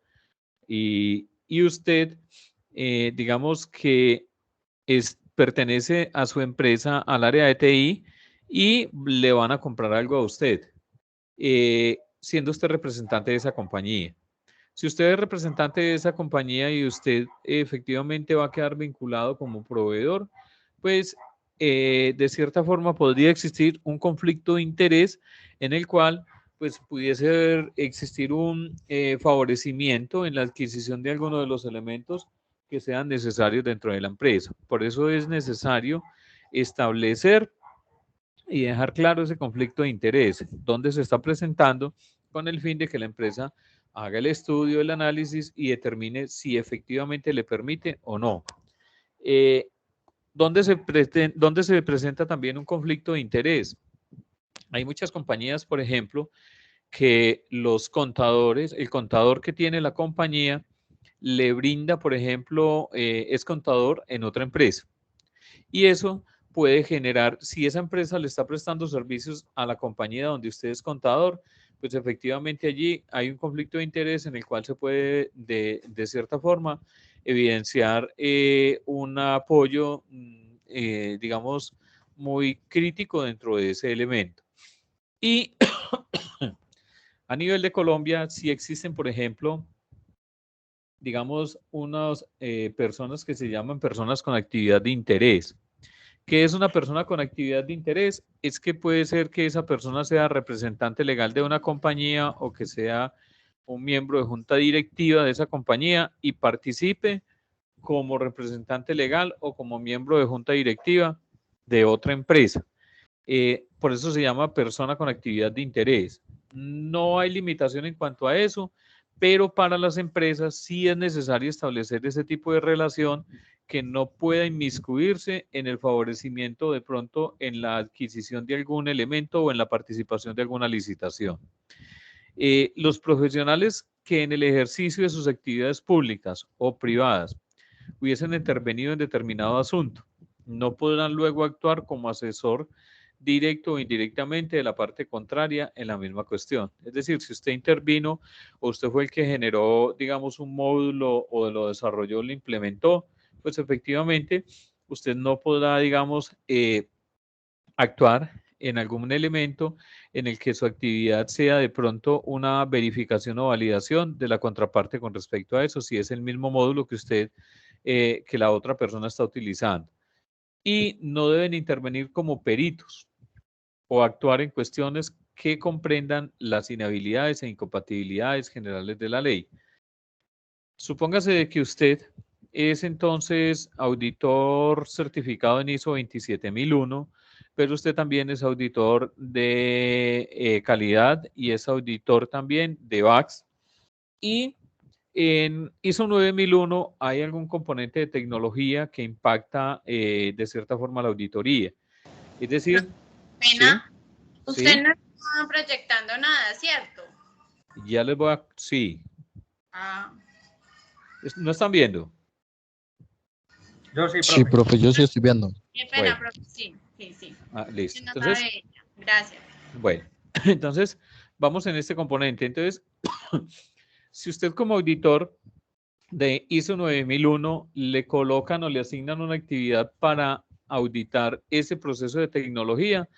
y usted, digamos que pertenece a su empresa, al área de TI y le van a comprar algo a usted, siendo usted representante de esa compañía. Si usted es representante de esa compañía y usted efectivamente va a quedar vinculado como proveedor, pues de cierta forma podría existir un conflicto de interés en el cual pues pudiese existir un favorecimiento en la adquisición de alguno de los elementos que sean necesarios dentro de la empresa. Por eso es necesario establecer y dejar claro ese conflicto de interés, dónde se está presentando, con el fin de que la empresa haga el estudio, el análisis y determine si efectivamente le permite o no. ¿Dónde se presenta también un conflicto de interés? Hay muchas compañías, por ejemplo, que los contadores, el contador que tiene la compañía, le brinda, por ejemplo, es contador en otra empresa. Y eso puede generar, si esa empresa le está prestando servicios a la compañía donde usted es contador, pues efectivamente allí hay un conflicto de interés en el cual se puede, de cierta forma, evidenciar un apoyo, digamos, muy crítico dentro de ese elemento. Y a nivel de Colombia, sí existen, por ejemplo, digamos, unas personas que se llaman personas con actividad de interés. ¿Qué es una persona con actividad de interés? Es que puede ser que esa persona sea representante legal de una compañía o que sea un miembro de junta directiva de esa compañía y participe como representante legal o como miembro de junta directiva de otra empresa. Por eso se llama persona con actividad de interés. No hay limitación en cuanto a eso, pero para las empresas sí es necesario establecer ese tipo de relación que no pueda inmiscuirse en el favorecimiento de pronto en la adquisición de algún elemento o en la participación de alguna licitación. Los profesionales que en el ejercicio de sus actividades públicas o privadas hubiesen intervenido en determinado asunto, no podrán luego actuar como asesor directo o indirectamente de la parte contraria en la misma cuestión. Es decir, si usted intervino o usted fue el que generó, digamos, un módulo o lo desarrolló, lo implementó, pues efectivamente usted no podrá, digamos, actuar en algún elemento en el que su actividad sea de pronto una verificación o validación de la contraparte con respecto a eso, si es el mismo módulo que usted, que la otra persona está utilizando. Y no deben intervenir como peritos o actuar en cuestiones que comprendan las inhabilidades e incompatibilidades generales de la ley. Supóngase de que usted es entonces auditor certificado en ISO 27001, pero usted también es auditor de calidad y es auditor también de VAX. Y en ISO 9001 hay algún componente de tecnología que impacta de cierta forma la auditoría. Es decir, Pena, ¿sí? usted ¿Sí? no está proyectando nada, ¿cierto? Ya les voy a... Sí. Ah. ¿No están viendo? Yo sí, profe. Sí, profe, yo sí estoy viendo. Qué pena, Bueno. profe. Sí, sí, sí. Ah, listo. Sí, no Entonces, sabe ella. Gracias. bueno, entonces vamos en este componente. Entonces, si usted como auditor de ISO 9001 le colocan o le asignan una actividad para auditar ese proceso de tecnología,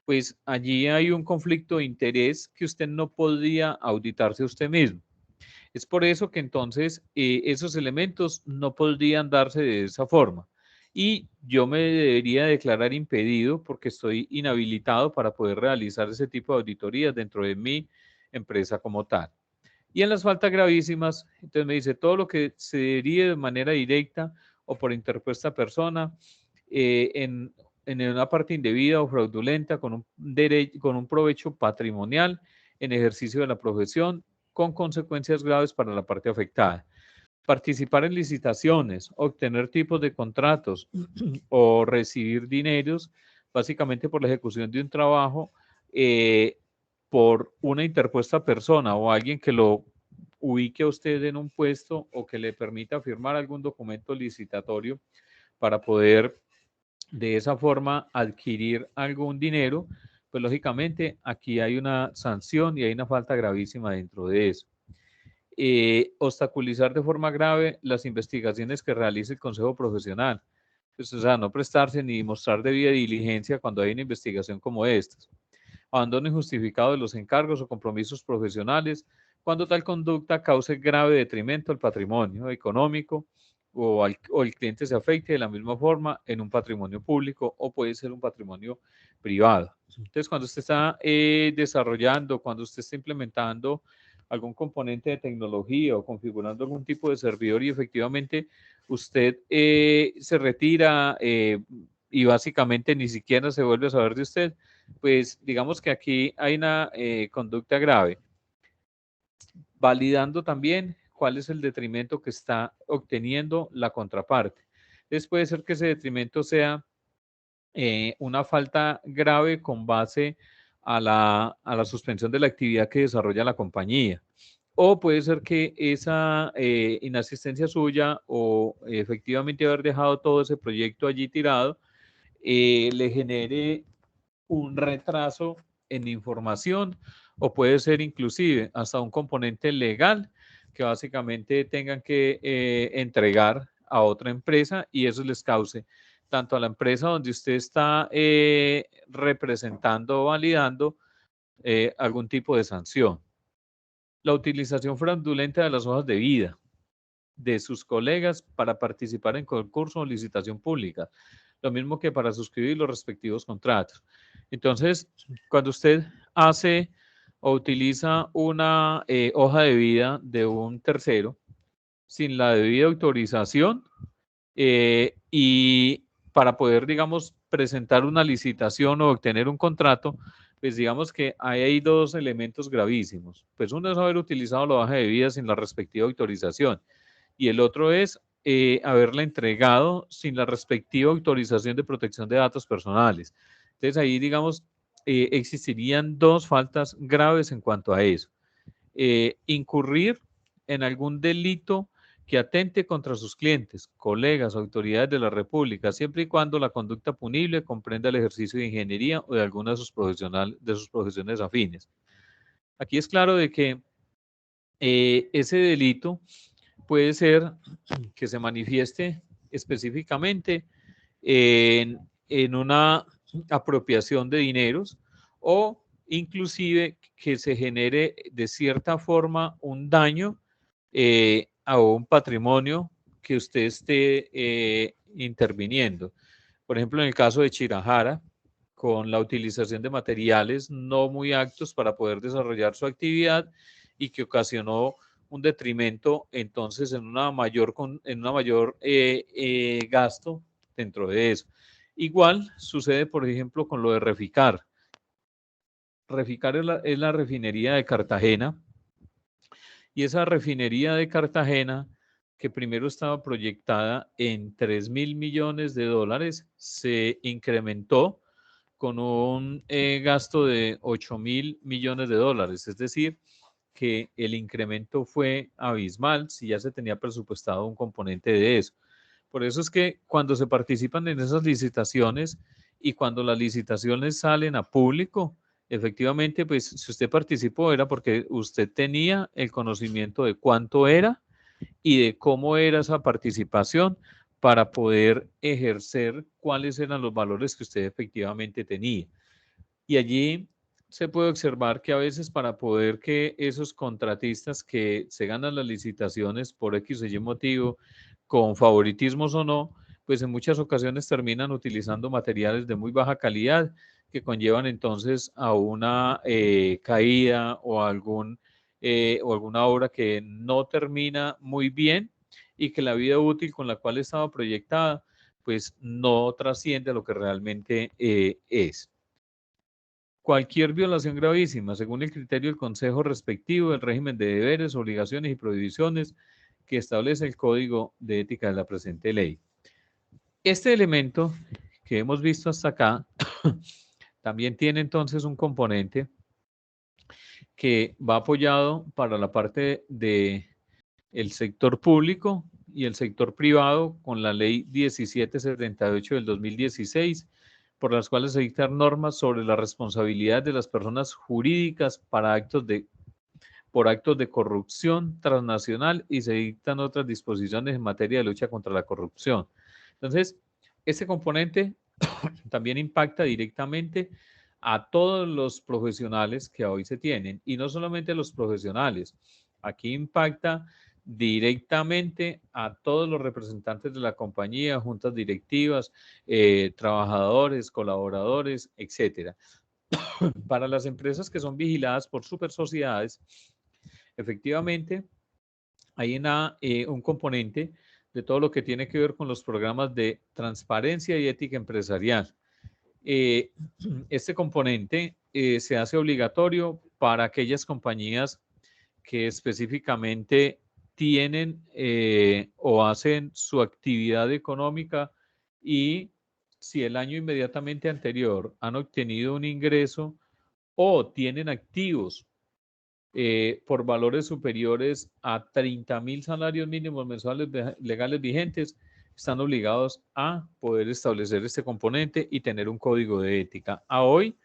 pues allí hay un conflicto de interés que usted no podría auditarse usted mismo. Es por eso que entonces esos elementos no podrían darse de esa forma. Y yo me debería declarar impedido porque estoy inhabilitado para poder realizar ese tipo de auditorías dentro de mi empresa como tal. Y en las faltas gravísimas, entonces me dice todo lo que se derive de manera directa o por interpuesta persona en una parte indebida o fraudulenta con un provecho patrimonial en ejercicio de la profesión con consecuencias graves para la parte afectada. Participar en licitaciones, obtener tipos de contratos o recibir dineros básicamente por la ejecución de un trabajo por una interpuesta persona o alguien que lo ubique a usted en un puesto o que le permita firmar algún documento licitatorio para poder de esa forma adquirir algún dinero, pues lógicamente aquí hay una sanción y hay una falta gravísima dentro de eso. Obstaculizar de forma grave las investigaciones que realice el Consejo Profesional. Pues, o sea, no prestarse ni mostrar debida diligencia cuando hay una investigación como esta. Abandono injustificado de los encargos o compromisos profesionales cuando tal conducta cause grave detrimento al patrimonio económico o el cliente se afecte de la misma forma en un patrimonio público o puede ser un patrimonio privado. Entonces, cuando usted está desarrollando, cuando usted está implementando algún componente de tecnología o configurando algún tipo de servidor y efectivamente usted se retira y básicamente ni siquiera se vuelve a saber de usted, pues digamos que aquí hay una conducta grave, validando también cuál es el detrimento que está obteniendo la contraparte. Entonces puede ser que ese detrimento sea una falta grave con base a la suspensión de la actividad que desarrolla la compañía. O puede ser que esa inasistencia suya o efectivamente haber dejado todo ese proyecto allí tirado le genere un retraso en información o puede ser inclusive hasta un componente legal que básicamente tengan que entregar a otra empresa y eso les cause tanto a la empresa donde usted está representando o validando algún tipo de sanción. La utilización fraudulenta de las hojas de vida de sus colegas para participar en concurso o licitación pública, lo mismo que para suscribir los respectivos contratos. Entonces, cuando usted hace o utiliza una hoja de vida de un tercero sin la debida autorización y para poder, digamos, presentar una licitación o obtener un contrato, pues digamos que hay dos elementos gravísimos. Pues uno es haber utilizado la hoja de vida sin la respectiva autorización y el otro es haberla entregado sin la respectiva autorización de protección de datos personales. Entonces ahí, digamos, existirían dos faltas graves en cuanto a eso. Incurrir en algún delito que atente contra sus clientes, colegas, autoridades de la República, siempre y cuando la conducta punible comprenda el ejercicio de ingeniería o de alguna de sus profesiones afines. Aquí es claro de que ese delito puede ser que se manifieste específicamente en una apropiación de dineros o inclusive que se genere de cierta forma un daño a un patrimonio que usted esté interviniendo. Por ejemplo, en el caso de Chirajara, con la utilización de materiales no muy aptos para poder desarrollar su actividad y que ocasionó un detrimento entonces en una mayor gasto dentro de eso. Igual sucede, por ejemplo, con lo de Reficar. Reficar es la refinería de Cartagena y esa refinería de Cartagena, que primero estaba proyectada en 3.000 millones de dólares, se incrementó con un gasto de 8.000 millones de dólares. Es decir, que el incremento fue abismal si ya se tenía presupuestado un componente de eso. Por eso es que cuando se participan en esas licitaciones y cuando las licitaciones salen a público, efectivamente, pues si usted participó era porque usted tenía el conocimiento de cuánto era y de cómo era esa participación para poder ejercer cuáles eran los valores que usted efectivamente tenía. Y allí se puede observar que a veces para poder que esos contratistas que se ganan las licitaciones por X o Y motivo, con favoritismos o no, pues en muchas ocasiones terminan utilizando materiales de muy baja calidad que conllevan entonces a una caída o alguna obra que no termina muy bien y que la vida útil con la cual estaba proyectada pues no trasciende a lo que realmente es. Cualquier violación gravísima, según el criterio del Consejo respectivo del régimen de deberes, obligaciones y prohibiciones que establece el Código de Ética de la presente ley. Este elemento que hemos visto hasta acá también tiene entonces un componente que va apoyado para la parte del sector público y el sector privado con la ley 1778 del 2016, por las cuales se dictan normas sobre la responsabilidad de las personas jurídicas por actos de corrupción transnacional y se dictan otras disposiciones en materia de lucha contra la corrupción. Entonces, este componente también impacta directamente a todos los profesionales que hoy se tienen y no solamente los profesionales. Aquí impacta directamente a todos los representantes de la compañía, juntas directivas, trabajadores, colaboradores, etcétera. Para las empresas que son vigiladas por supersociedades, efectivamente hay un componente de todo lo que tiene que ver con los programas de transparencia y ética empresarial. Este componente se hace obligatorio para aquellas compañías que específicamente tienen o hacen su actividad económica y si el año inmediatamente anterior han obtenido un ingreso o tienen activos por valores superiores a 30.000 salarios mínimos mensuales legales vigentes, están obligados a poder establecer este componente y tener un código de ética. A hoy,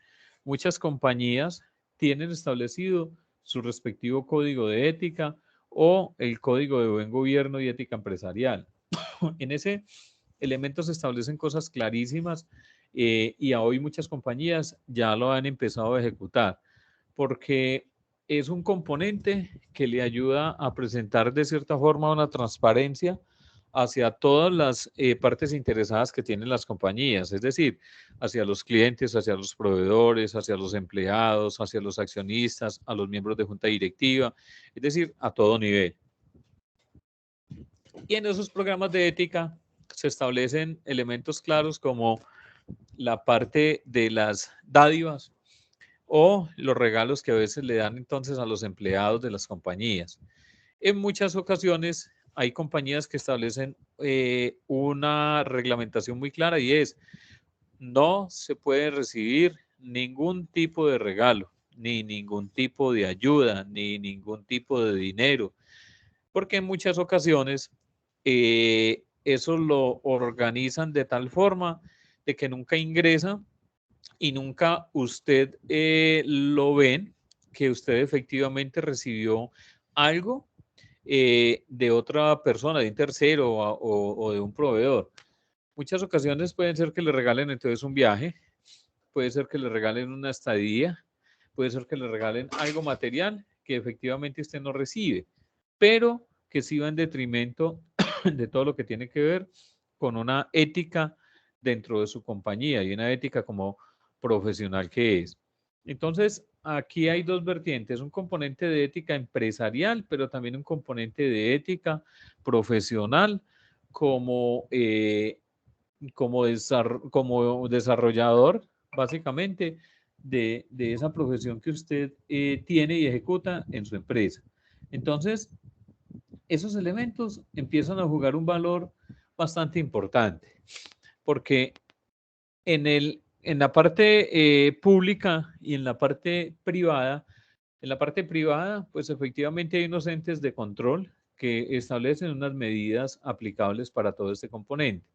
muchas compañías tienen establecido su respectivo código de ética o el código de buen gobierno y ética empresarial. En ese elemento se establecen cosas clarísimas y a hoy muchas compañías ya lo han empezado a ejecutar porque es un componente que le ayuda a presentar de cierta forma una transparencia hacia todas las partes interesadas que tienen las compañías, es decir, hacia los clientes, hacia los proveedores, hacia los empleados, hacia los accionistas, a los miembros de junta directiva, es decir, a todo nivel. Y en esos programas de ética se establecen elementos claros como la parte de las dádivas o los regalos que a veces le dan entonces a los empleados de las compañías. En muchas ocasiones hay compañías que establecen una reglamentación muy clara y es no se puede recibir ningún tipo de regalo, ni ningún tipo de ayuda, ni ningún tipo de dinero, porque en muchas ocasiones eso lo organizan de tal forma de que nunca ingresa y nunca usted lo ven que usted efectivamente recibió algo de otra persona, de un tercero o de un proveedor. Muchas ocasiones pueden ser que le regalen entonces un viaje, puede ser que le regalen una estadía, puede ser que le regalen algo material que efectivamente usted no recibe, pero que sí va en detrimento de todo lo que tiene que ver con una ética dentro de su compañía y una ética como profesional que es. Entonces, aquí hay dos vertientes, un componente de ética empresarial, pero también un componente de ética profesional como, como desarrollador, básicamente, de esa profesión que usted tiene y ejecuta en su empresa. Entonces, esos elementos empiezan a jugar un valor bastante importante, porque en la parte pública y en la parte privada, pues efectivamente hay unos entes de control que establecen unas medidas aplicables para todo este componente.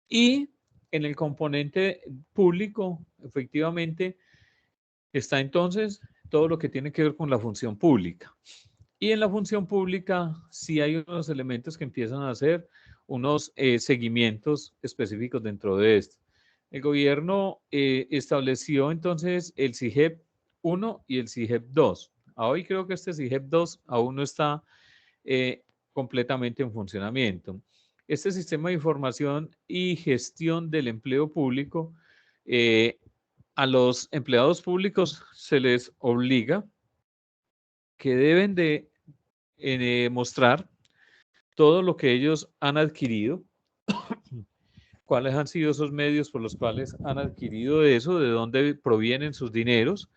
Y en el componente público, efectivamente, está entonces todo lo que tiene que ver con la función pública. Y en la función pública sí hay unos elementos que empiezan a hacer unos seguimientos específicos dentro de esto. El gobierno estableció entonces el CIGEP 1 y el CIGEP 2. Hoy creo que este CIGEP 2 aún no está completamente en funcionamiento. Este sistema de información y gestión del empleo público, a los empleados públicos se les obliga que deben de mostrar todo lo que ellos han adquirido, cuáles han sido esos medios por los cuales han adquirido eso, de dónde provienen sus dineros,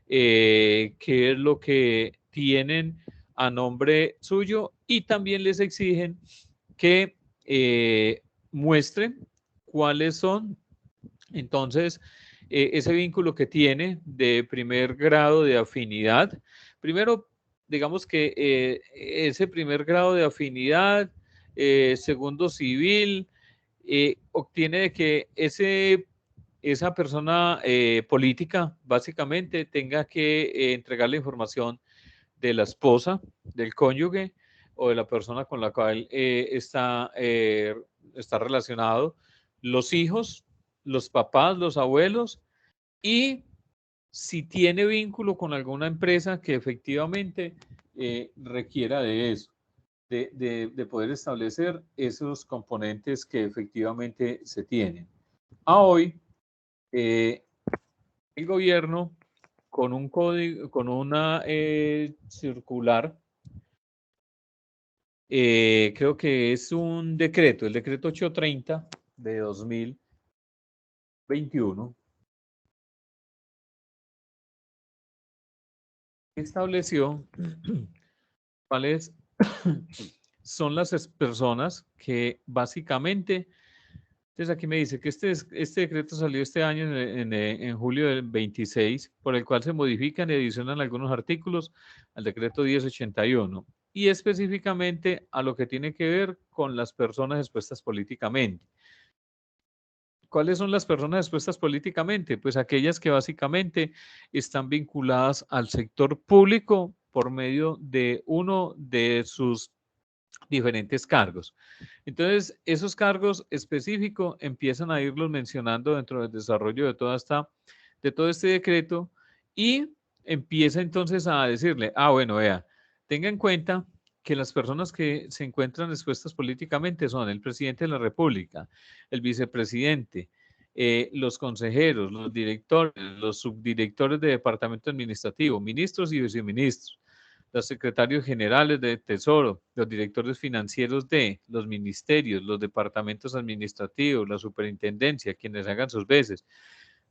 qué es lo que tienen a nombre suyo y también les exigen que muestren cuáles son entonces ese vínculo que tiene de primer grado de afinidad. Primero, digamos que ese primer grado de afinidad, segundo civil, obtiene de que esa persona política básicamente tenga que entregar la información de la esposa, del cónyuge o de la persona con la cual está relacionado, los hijos, los papás, los abuelos y si tiene vínculo con alguna empresa que efectivamente requiera de eso, de poder establecer esos componentes que efectivamente se tienen. A hoy, el gobierno con un código, con una circular, creo que es un decreto, el decreto 830 de 2021, estableció cuáles son las personas que básicamente, entonces aquí me dice que este decreto salió este año en julio del 26, por el cual se modifican y adicionan algunos artículos al decreto 1081 y específicamente a lo que tiene que ver con las personas expuestas políticamente. ¿Cuáles son las personas expuestas políticamente? Pues aquellas que básicamente están vinculadas al sector público por medio de uno de sus diferentes cargos. Entonces, esos cargos específicos empiezan a irlos mencionando dentro del desarrollo de todo este decreto y empieza entonces a decirle, bueno, vea, tenga en cuenta que las personas que se encuentran expuestas políticamente son el presidente de la República, el vicepresidente, los consejeros, los directores, los subdirectores de departamento administrativo, ministros y viceministros, los secretarios generales de Tesoro, los directores financieros de los ministerios, los departamentos administrativos, la superintendencia, quienes hagan sus veces,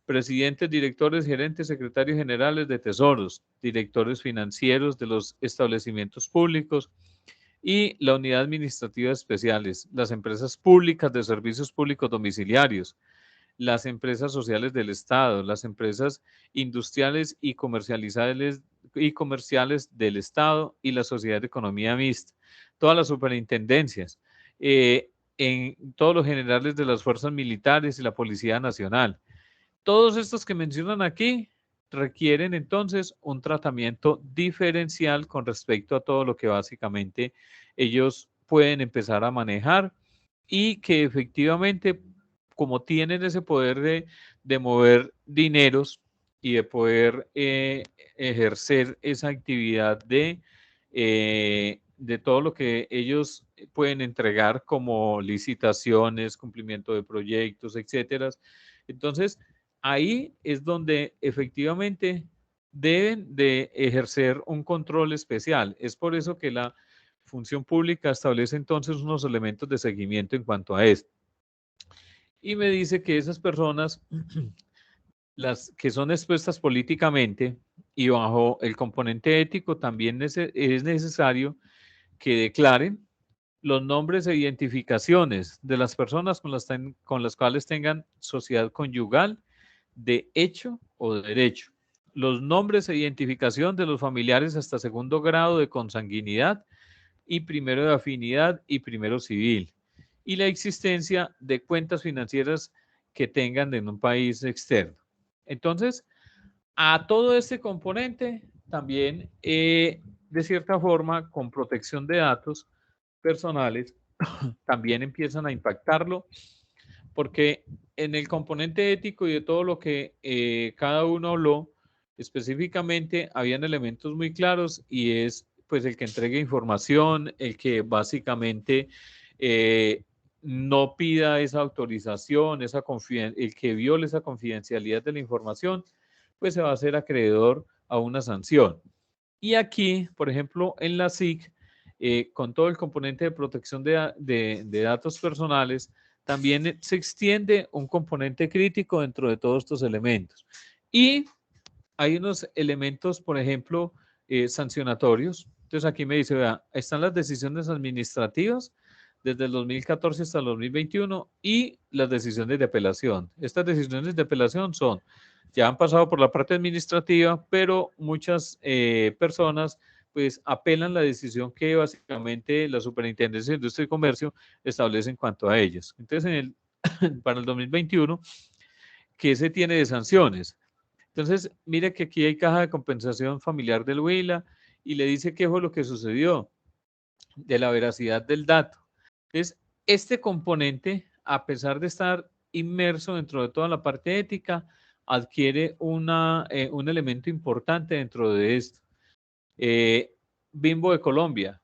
presidentes, directores, gerentes, secretarios generales de Tesoros, directores financieros de los establecimientos públicos y la unidad administrativa especiales, las empresas públicas de servicios públicos domiciliarios, las empresas sociales del Estado, las empresas industriales y comerciales del Estado y la sociedad de economía mixta, todas las superintendencias, en todos los generales de las fuerzas militares y la Policía Nacional. Todos estos que mencionan aquí requieren entonces un tratamiento diferencial con respecto a todo lo que básicamente ellos pueden empezar a manejar y que efectivamente, como tienen ese poder de mover dineros y de poder ejercer esa actividad de todo lo que ellos pueden entregar como licitaciones, cumplimiento de proyectos, etcétera. Entonces, ahí es donde efectivamente deben de ejercer un control especial. Es por eso que la función pública establece entonces unos elementos de seguimiento en cuanto a esto. Y me dice que esas personas, las que son expuestas políticamente y bajo el componente ético, también es necesario que declaren los nombres e identificaciones de las personas con las cuales tengan sociedad conyugal de hecho o de derecho, los nombres e identificación de los familiares hasta segundo grado de consanguinidad y primero de afinidad y primero civil, y la existencia de cuentas financieras que tengan en un país externo. Entonces, a todo este componente también, de cierta forma, con protección de datos personales, también empiezan a impactarlo, porque en el componente ético y de todo lo que cada uno habló, específicamente habían elementos muy claros y es pues el que entregue información, el que básicamente no pida esa autorización, el que viole esa confidencialidad de la información, pues se va a hacer acreedor a una sanción. Y aquí, por ejemplo, en la SIC, con todo el componente de protección de datos personales, también se extiende un componente crítico dentro de todos estos elementos. Y hay unos elementos, por ejemplo, sancionatorios. Entonces aquí me dice, vea, están las decisiones administrativas desde el 2014 hasta el 2021 y las decisiones de apelación. Estas decisiones de apelación ya han pasado por la parte administrativa, pero muchas personas pues apelan la decisión que básicamente la Superintendencia de Industria y Comercio establece en cuanto a ellas. Entonces, para el 2021, ¿qué se tiene de sanciones? Entonces, mire que aquí hay caja de compensación familiar del Huila y le dice qué fue lo que sucedió de la veracidad del dato. Entonces, este componente, a pesar de estar inmerso dentro de toda la parte ética, adquiere un elemento importante dentro de esto. Bimbo de Colombia.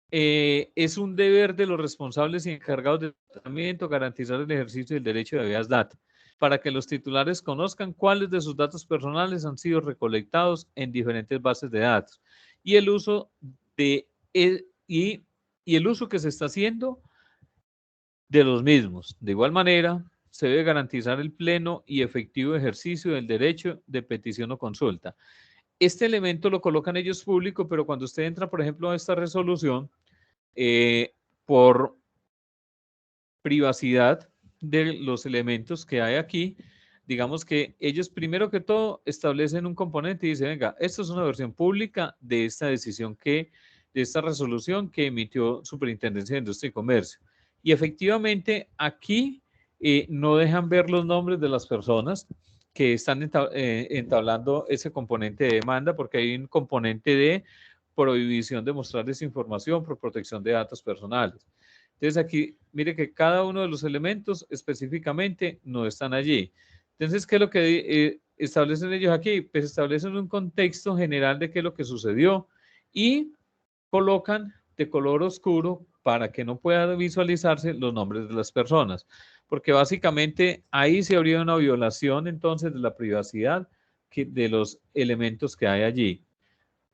Es un deber de los responsables y encargados del tratamiento garantizar el ejercicio del derecho de habeas data para que los titulares conozcan cuáles de sus datos personales han sido recolectados en diferentes bases de datos y el uso y el uso que se está haciendo de los mismos. De igual manera, se debe garantizar el pleno y efectivo ejercicio del derecho de petición o consulta. este elemento lo colocan ellos público, pero cuando usted entra, por ejemplo, a esta resolución, por privacidad de los elementos que hay aquí, digamos que ellos primero que todo establecen un componente y dicen, venga, esto es una versión pública de esta decisión de esta resolución que emitió Superintendencia de Industria y Comercio. Y efectivamente aquí no dejan ver los nombres de las personas que están entablando ese componente de demanda, porque hay un componente de prohibición de mostrar desinformación por protección de datos personales. Entonces aquí, mire que cada uno de los elementos específicamente no están allí. Entonces, ¿qué es lo que establecen ellos aquí? Pues establecen un contexto general de qué es lo que sucedió y colocan de color oscuro para que no puedan visualizarse los nombres de las personas, porque básicamente ahí se habría una violación entonces de la privacidad de los elementos que hay allí.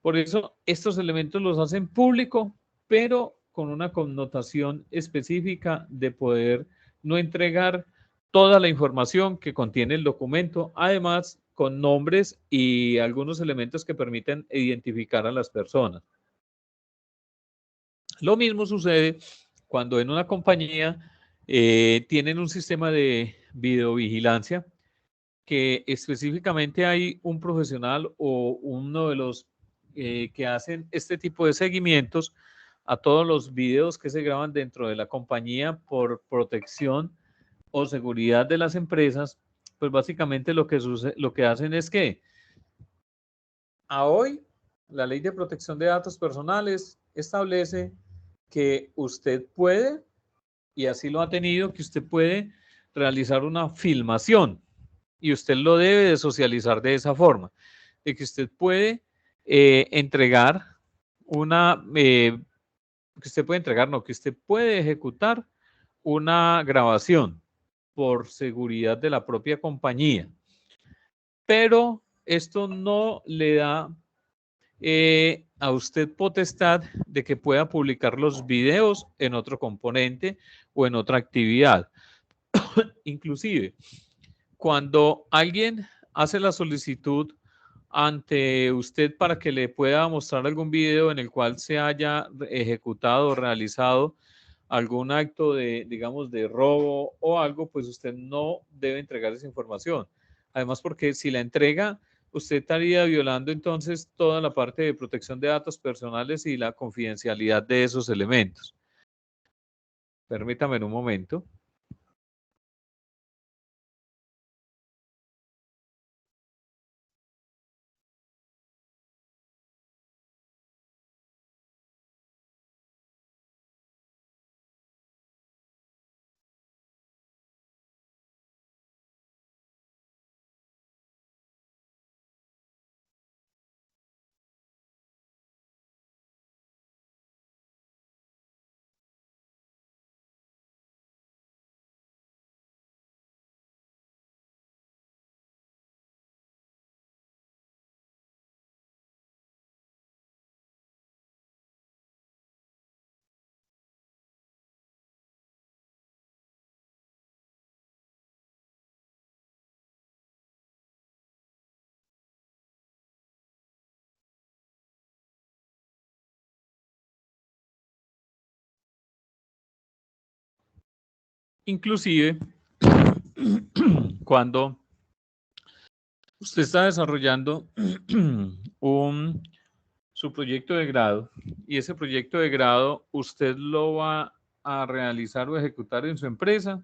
Por eso estos elementos los hacen público, pero con una connotación específica de poder no entregar toda la información que contiene el documento, además con nombres y algunos elementos que permiten identificar a las personas. Lo mismo sucede cuando en una compañía tienen un sistema de videovigilancia que específicamente hay un profesional o uno de los que hacen este tipo de seguimientos a todos los videos que se graban dentro de la compañía por protección o seguridad de las empresas, pues básicamente lo que hacen es que a hoy la Ley de Protección de Datos Personales establece que usted puede, y así lo ha tenido, que usted puede realizar una filmación y usted lo debe de socializar de esa forma, de que usted puede entregar que usted puede ejecutar una grabación por seguridad de la propia compañía, pero esto no le da a usted potestad de que pueda publicar los videos en otro componente o en otra actividad. Inclusive, cuando alguien hace la solicitud ante usted para que le pueda mostrar algún video en el cual se haya ejecutado o realizado algún acto de, digamos, de robo o algo, pues usted no debe entregar esa información. Además, porque si la entrega, usted estaría violando entonces toda la parte de protección de datos personales y la confidencialidad de esos elementos. Permítame un momento. Inclusive, cuando usted está desarrollando su proyecto de grado y ese proyecto de grado usted lo va a realizar o ejecutar en su empresa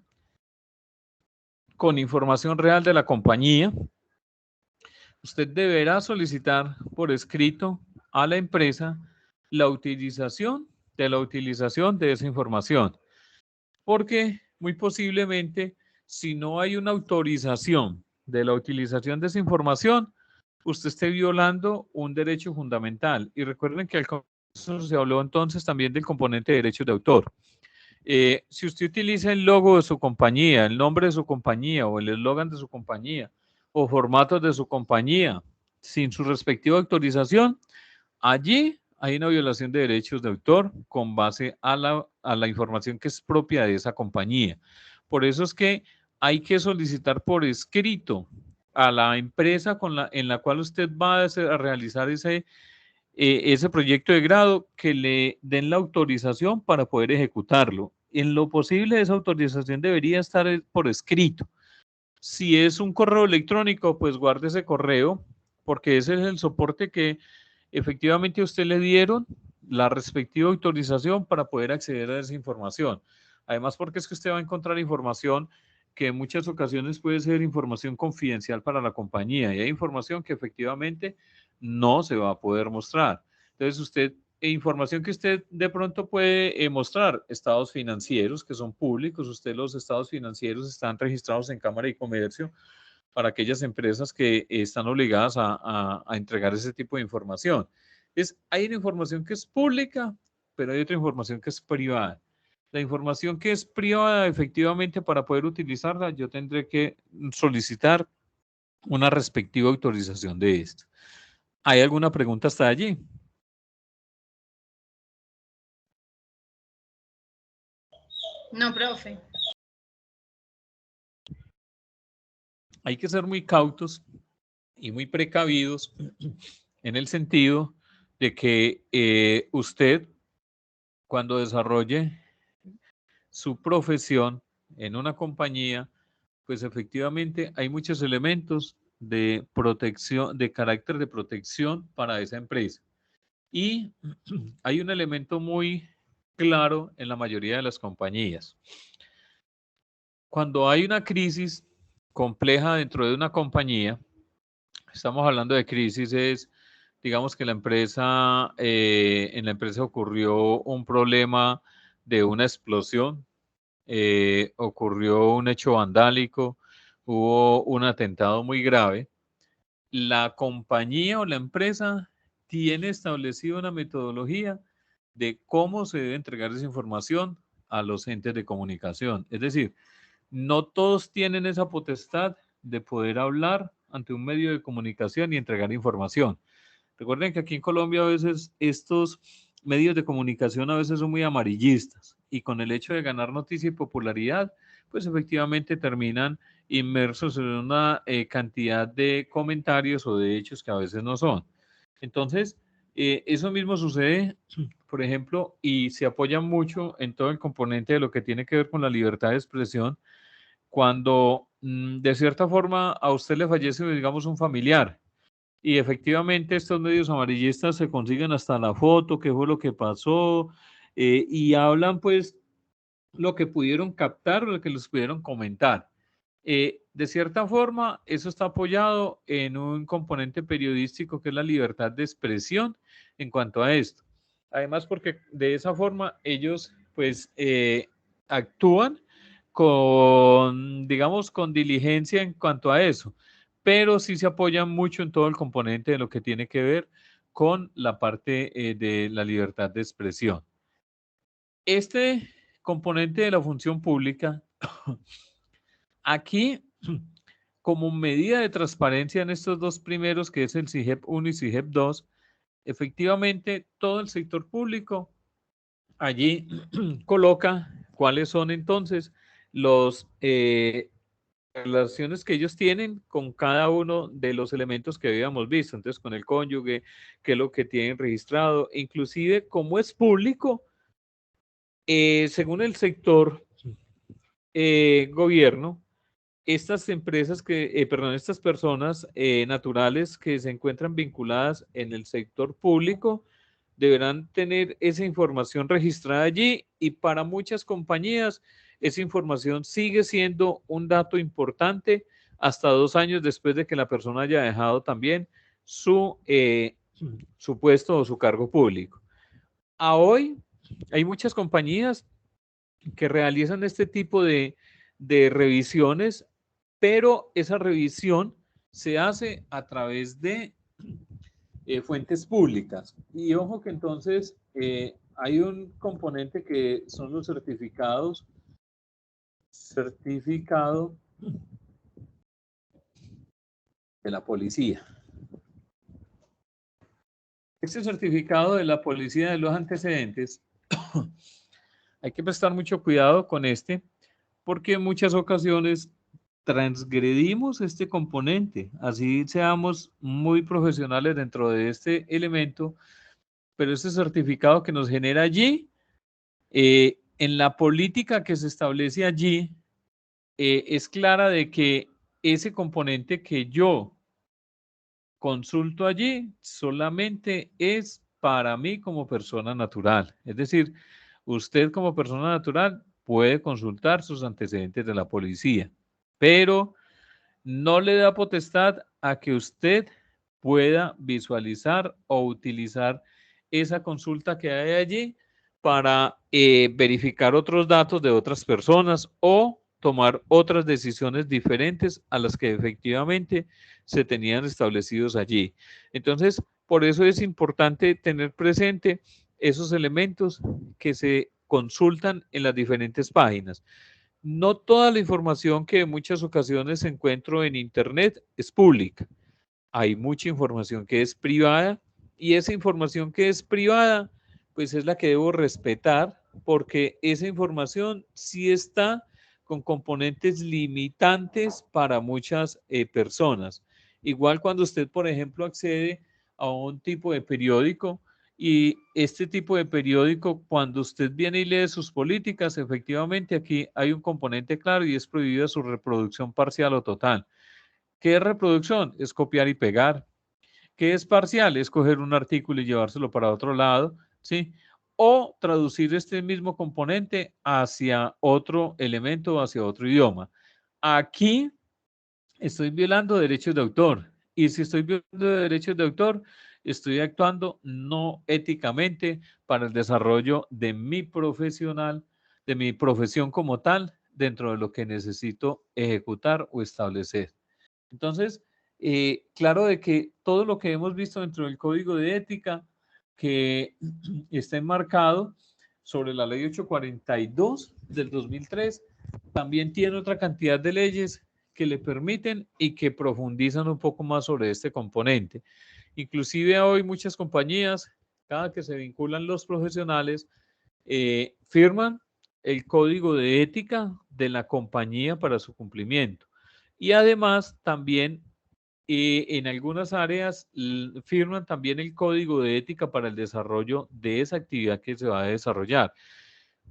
con información real de la compañía, usted deberá solicitar por escrito a la empresa la utilización de esa información, porque muy posiblemente si no hay una autorización de la utilización de esa información, usted esté violando un derecho fundamental. Y recuerden que al comienzo se habló entonces también del componente de derechos de autor. Si usted utiliza el logo de su compañía, el nombre de su compañía o el eslogan de su compañía o formatos de su compañía sin su respectiva autorización, allí hay una violación de derechos de autor con base a la información que es propia de esa compañía. Por eso es que hay que solicitar por escrito a la empresa en la cual usted va a realizar ese proyecto de grado, que le den la autorización para poder ejecutarlo. En lo posible, esa autorización debería estar por escrito. Si es un correo electrónico, pues guarde ese correo, porque ese es el soporte que efectivamente a usted le dieron la respectiva autorización para poder acceder a esa información. Además, porque es que usted va a encontrar información que en muchas ocasiones puede ser información confidencial para la compañía, y hay información que efectivamente no se va a poder mostrar. Entonces, información que usted de pronto puede mostrar, estados financieros que son públicos. Los estados financieros están registrados en Cámara de Comercio para aquellas empresas que están obligadas a entregar ese tipo de información. Hay una información que es pública, pero hay otra información que es privada. La información que es privada, efectivamente, para poder utilizarla, yo tendré que solicitar una respectiva autorización de esto. ¿Hay alguna pregunta hasta allí? No, profe. Hay que ser muy cautos y muy precavidos en el sentido de que usted, cuando desarrolle su profesión en una compañía, pues efectivamente hay muchos elementos de protección, de carácter de protección para esa empresa. Y hay un elemento muy claro en la mayoría de las compañías. Cuando hay una crisis compleja dentro de una compañía, estamos hablando de crisis, digamos que en la empresa ocurrió un problema de una explosión, ocurrió un hecho vandálico, hubo un atentado muy grave. La compañía o la empresa tiene establecido una metodología de cómo se debe entregar esa información a los entes de comunicación. Es decir, no todos tienen esa potestad de poder hablar ante un medio de comunicación y entregar información. Recuerden que aquí en Colombia a veces estos medios de comunicación a veces son muy amarillistas, y con el hecho de ganar noticia y popularidad, pues efectivamente terminan inmersos en una cantidad de comentarios o de hechos que a veces no son. Entonces, eso mismo sucede, por ejemplo, y se apoya mucho en todo el componente de lo que tiene que ver con la libertad de expresión, cuando de cierta forma a usted le fallece, digamos, un familiar, y efectivamente estos medios amarillistas se consiguen hasta la foto, qué fue lo que pasó, y hablan pues lo que pudieron captar o lo que les pudieron comentar. De cierta forma, eso está apoyado en un componente periodístico que es la libertad de expresión en cuanto a esto. Además, porque de esa forma ellos pues actúan con, digamos, con diligencia en cuanto a eso, pero sí se apoyan mucho en todo el componente de lo que tiene que ver con la parte de la libertad de expresión. Este componente de la función pública, aquí, como medida de transparencia en estos dos primeros, que es el SIGEP 1 y SIGEP 2, efectivamente todo el sector público allí coloca cuáles son entonces los relaciones que ellos tienen con cada uno de los elementos que habíamos visto. Entonces, con el cónyuge, qué es lo que tienen registrado, inclusive como es público, según el sector gobierno, estas empresas estas personas naturales que se encuentran vinculadas en el sector público deberán tener esa información registrada allí, y para muchas compañías esa información sigue siendo un dato importante hasta 2 años después de que la persona haya dejado también su puesto o su cargo público. A hoy hay muchas compañías que realizan este tipo de revisiones, pero esa revisión se hace a través de fuentes públicas. Y ojo que entonces hay un componente que son los certificados. Certificado de la policía. Este certificado de la policía de los antecedentes, hay que prestar mucho cuidado con este, porque en muchas ocasiones transgredimos este componente, así seamos muy profesionales dentro de este elemento, pero este certificado que nos genera allí, en la política que se establece allí, es clara de que ese componente que yo consulto allí solamente es para mí como persona natural. Es decir, usted como persona natural puede consultar sus antecedentes de la policía, pero no le da potestad a que usted pueda visualizar o utilizar esa consulta que hay allí para verificar otros datos de otras personas o tomar otras decisiones diferentes a las que efectivamente se tenían establecidos allí. Entonces, por eso es importante tener presente esos elementos que se consultan en las diferentes páginas. No toda la información que en muchas ocasiones encuentro en Internet es pública. Hay mucha información que es privada y esa información que es privada, pues es la que debo respetar porque esa información sí está con componentes limitantes para muchas personas. Igual cuando usted, por ejemplo, accede a un tipo de periódico, y este tipo de periódico, cuando usted viene y lee sus políticas, efectivamente aquí hay un componente claro y es prohibida su reproducción parcial o total. ¿Qué es reproducción? Es copiar y pegar. ¿Qué es parcial? Es coger un artículo y llevárselo para otro lado, ¿sí? O traducir este mismo componente hacia otro elemento, hacia otro idioma. Aquí estoy violando derechos de autor. Y si estoy violando derechos de autor, estoy actuando no éticamente para el desarrollo de mi profesional, de mi profesión como tal, dentro de lo que necesito ejecutar o establecer. Entonces, claro de que todo lo que hemos visto dentro del código de ética que está enmarcado sobre la ley 842 del 2003, también tiene otra cantidad de leyes que le permiten y que profundizan un poco más sobre este componente. Inclusive hoy muchas compañías, cada que se vinculan los profesionales, firman el código de ética de la compañía para su cumplimiento. Y además también en algunas áreas firman también el código de ética para el desarrollo de esa actividad que se va a desarrollar.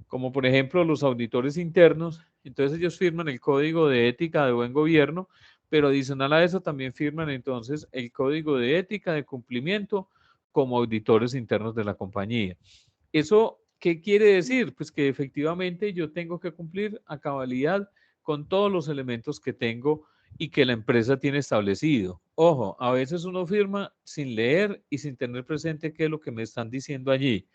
Como por ejemplo los auditores internos, entonces ellos firman el código de ética de buen gobierno, pero adicional a eso también firman entonces el código de ética de cumplimiento como auditores internos de la compañía. ¿Eso qué quiere decir? Pues que efectivamente yo tengo que cumplir a cabalidad con todos los elementos que tengo y que la empresa tiene establecido. Ojo, a veces uno firma sin leer y sin tener presente qué es lo que me están diciendo allí.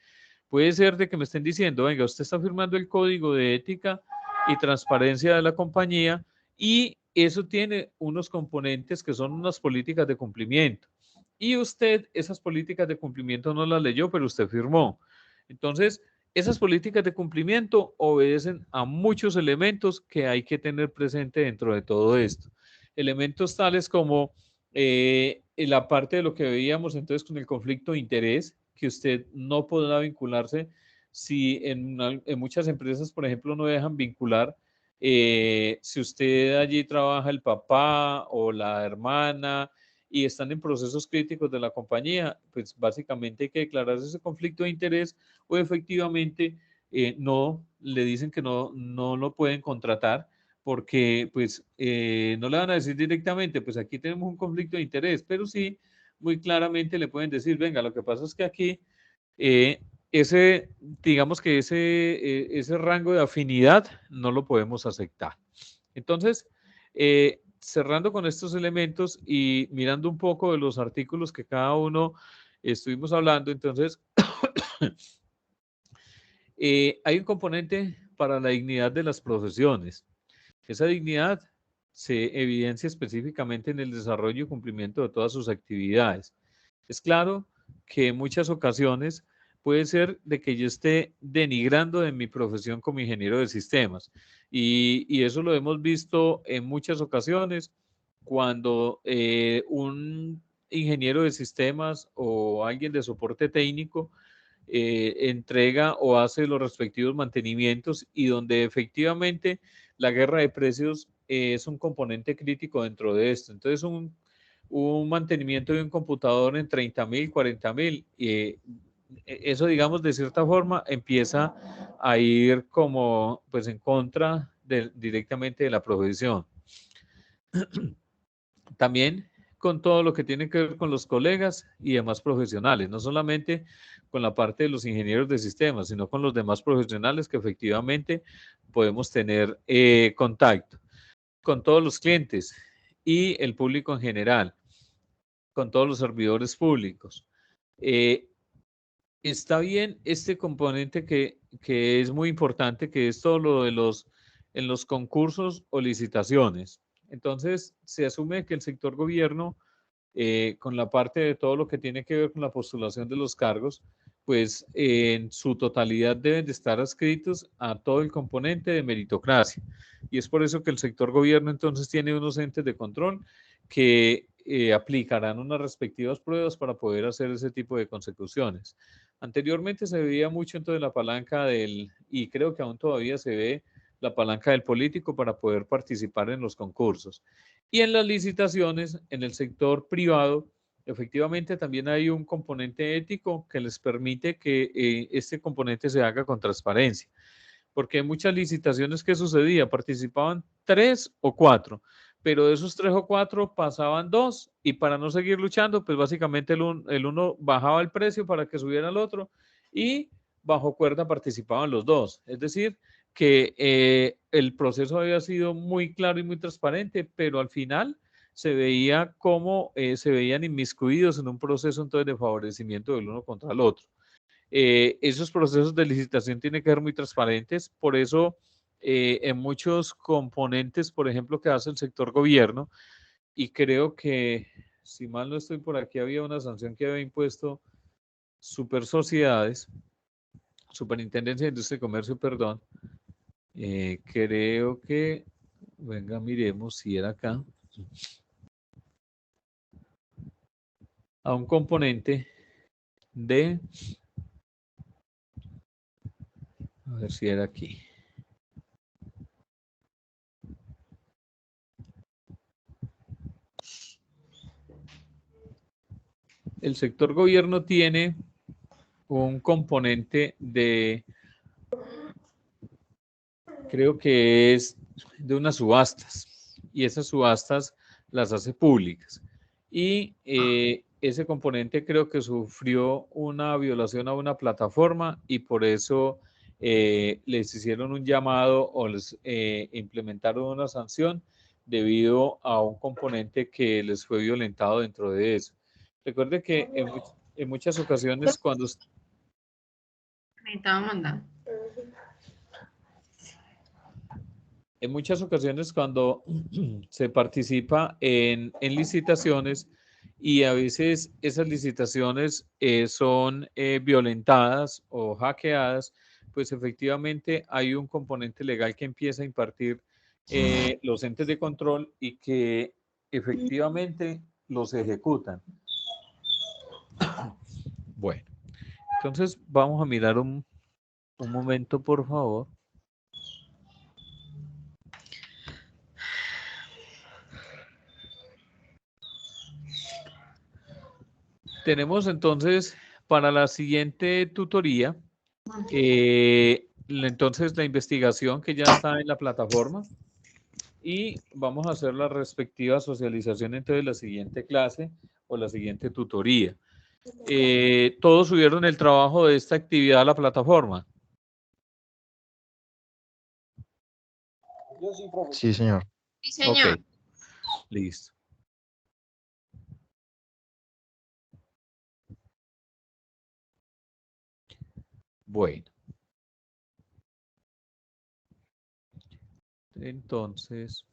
Puede ser de que me estén diciendo, venga, usted está firmando el código de ética y transparencia de la compañía y eso tiene unos componentes que son unas políticas de cumplimiento. Y usted esas políticas de cumplimiento no las leyó, pero usted firmó. Entonces, esas políticas de cumplimiento obedecen a muchos elementos que hay que tener presente dentro de todo esto. Elementos tales como en la parte de lo que veíamos entonces con el conflicto de interés, que usted no podrá vincularse si en muchas empresas, por ejemplo, no dejan vincular si usted allí trabaja el papá o la hermana y están en procesos críticos de la compañía, pues básicamente hay que declararse ese conflicto de interés o efectivamente no le dicen que no lo pueden contratar porque pues no le van a decir directamente, pues aquí tenemos un conflicto de interés, pero sí muy claramente le pueden decir, venga, lo que pasa es que aquí digamos que ese rango de afinidad no lo podemos aceptar. Entonces, cerrando con estos elementos y mirando un poco de los artículos que cada uno estuvimos hablando, entonces, hay un componente para la dignidad de las profesiones. Esa dignidad se evidencia específicamente en el desarrollo y cumplimiento de todas sus actividades. Es claro que en muchas ocasiones puede ser de que yo esté denigrando de mi profesión como ingeniero de sistemas. Y eso lo hemos visto en muchas ocasiones cuando un ingeniero de sistemas o alguien de soporte técnico entrega o hace los respectivos mantenimientos y donde efectivamente la guerra de precios es un componente crítico dentro de esto. Entonces, un mantenimiento de un computador en 30.000, 40.000, eso, digamos, de cierta forma empieza a ir como pues en contra directamente de la profesión. También con todo lo que tiene que ver con los colegas y demás profesionales, no solamente con la parte de los ingenieros de sistemas, sino con los demás profesionales que efectivamente podemos tener contacto con todos los clientes y el público en general, con todos los servidores públicos. Está bien este componente que es muy importante, que es todo lo de en los concursos o licitaciones. Entonces, se asume que el sector gobierno, con la parte de todo lo que tiene que ver con la postulación de los cargos, pues en su totalidad deben de estar adscritos a todo el componente de meritocracia. Y es por eso que el sector gobierno entonces tiene unos entes de control que aplicarán unas respectivas pruebas para poder hacer ese tipo de consecuciones. Anteriormente se veía mucho entonces la palanca y creo que aún todavía se ve la palanca del político para poder participar en los concursos. Y en las licitaciones, en el sector privado, efectivamente también hay un componente ético que les permite que este componente se haga con transparencia. Porque en muchas licitaciones, ¿qué sucedía? Participaban 3 o 4, pero de esos 3 o 4 pasaban 2 y para no seguir luchando, pues básicamente el uno bajaba el precio para que subiera el otro y bajo cuerda participaban los dos. Es decir, que el proceso había sido muy claro y muy transparente, pero al final se veía cómo se veían inmiscuidos en un proceso entonces de favorecimiento del uno contra el otro. Esos procesos de licitación tienen que ser muy transparentes, por eso en muchos componentes, por ejemplo, que hace el sector gobierno, y creo que, si mal no estoy por aquí, había una sanción que había impuesto Super Sociedades, Superintendencia de Industria y Comercio, perdón, creo que, venga, miremos si era acá, a un componente de, a ver si era aquí. El sector gobierno tiene un componente de, creo que es de unas subastas, y esas subastas las hace públicas. Y ese componente creo que sufrió una violación a una plataforma y por eso les hicieron un llamado o les implementaron una sanción debido a un componente que les fue violentado dentro de eso. Recuerde que en muchas ocasiones cuando... Necesitaba mandar. En muchas ocasiones cuando se participa en licitaciones y a veces esas licitaciones son violentadas o hackeadas, pues efectivamente hay un componente legal que empieza a impartir los entes de control y que efectivamente los ejecutan. Bueno, entonces vamos a mirar un momento, por favor. Tenemos entonces para la siguiente tutoría, entonces la investigación que ya está en la plataforma y vamos a hacer la respectiva socialización entonces la siguiente clase o la siguiente tutoría. ¿Todos subieron el trabajo de esta actividad a la plataforma? Yo sí, profe. Sí, señor. Sí, señor. Ok, listo. Bueno. Entonces...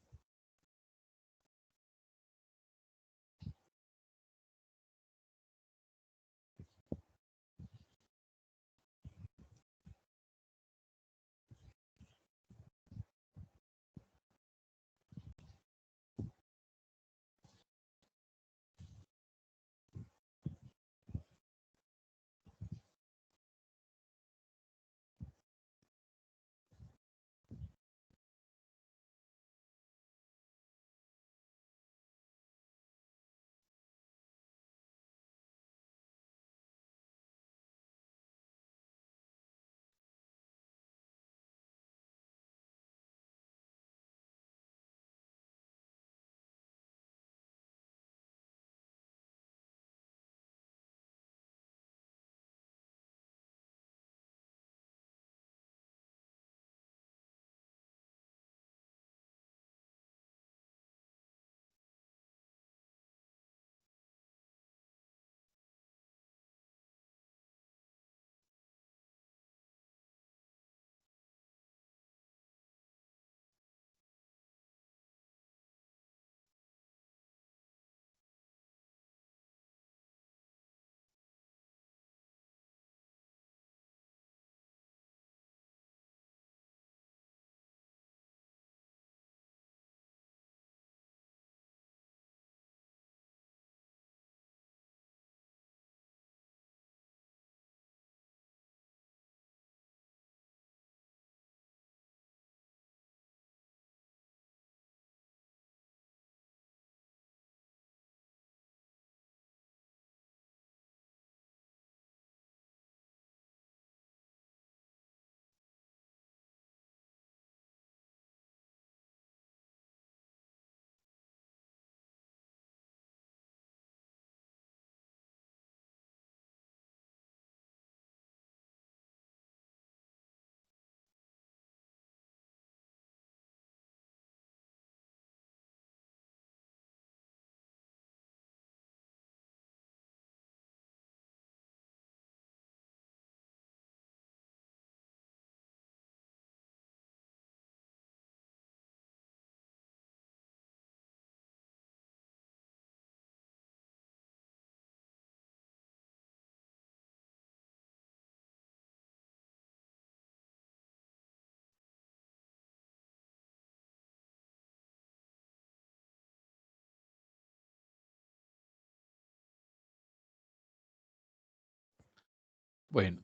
Bueno,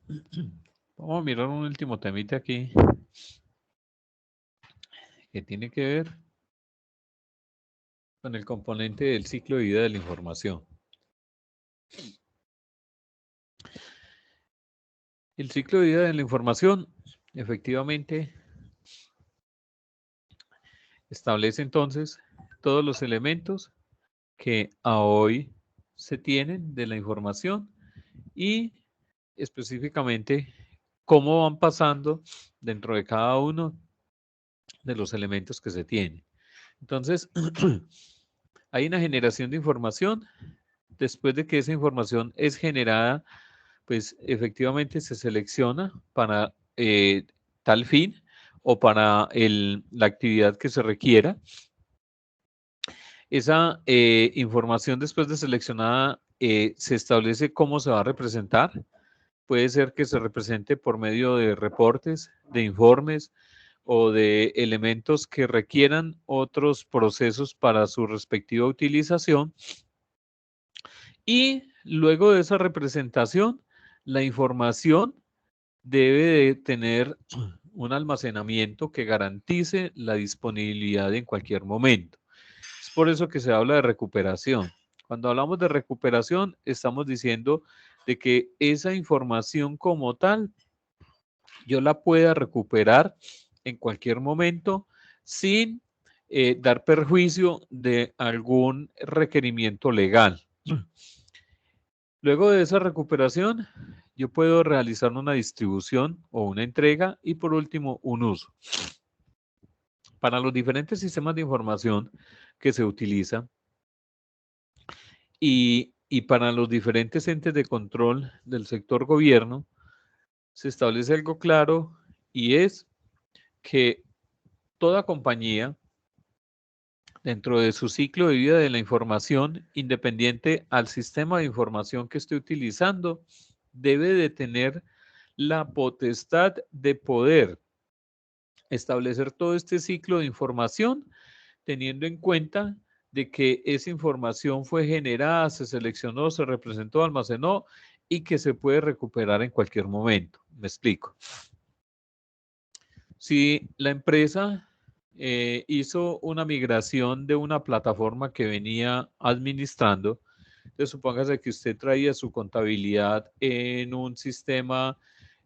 vamos a mirar un último temita aquí que tiene que ver con el componente del ciclo de vida de la información. El ciclo de vida de la información efectivamente establece entonces todos los elementos que a hoy se tienen de la información y específicamente cómo van pasando dentro de cada uno de los elementos que se tienen. Entonces, hay una generación de información. Después de que esa información es generada, pues efectivamente se selecciona para tal fin o para la actividad que se requiera. Esa información después de seleccionada se establece cómo se va a representar. Puede ser que se represente por medio de reportes, de informes o de elementos que requieran otros procesos para su respectiva utilización. Y luego de esa representación, la información debe de tener un almacenamiento que garantice la disponibilidad en cualquier momento. Es por eso que se habla de recuperación. Cuando hablamos de recuperación, estamos diciendo de que esa información como tal, yo la pueda recuperar en cualquier momento sin dar perjuicio de algún requerimiento legal. Luego de esa recuperación, yo puedo realizar una distribución o una entrega y por último un uso. Para los diferentes sistemas de información que se utilizan y para los diferentes entes de control del sector gobierno, se establece algo claro y es que toda compañía, dentro de su ciclo de vida de la información, independiente al sistema de información que esté utilizando, debe de tener la potestad de poder establecer todo este ciclo de información, teniendo en cuenta de que esa información fue generada, se seleccionó, se representó, almacenó y que se puede recuperar en cualquier momento. Me explico. Si la empresa hizo una migración de una plataforma que venía administrando, entonces supóngase que usted traía su contabilidad en un sistema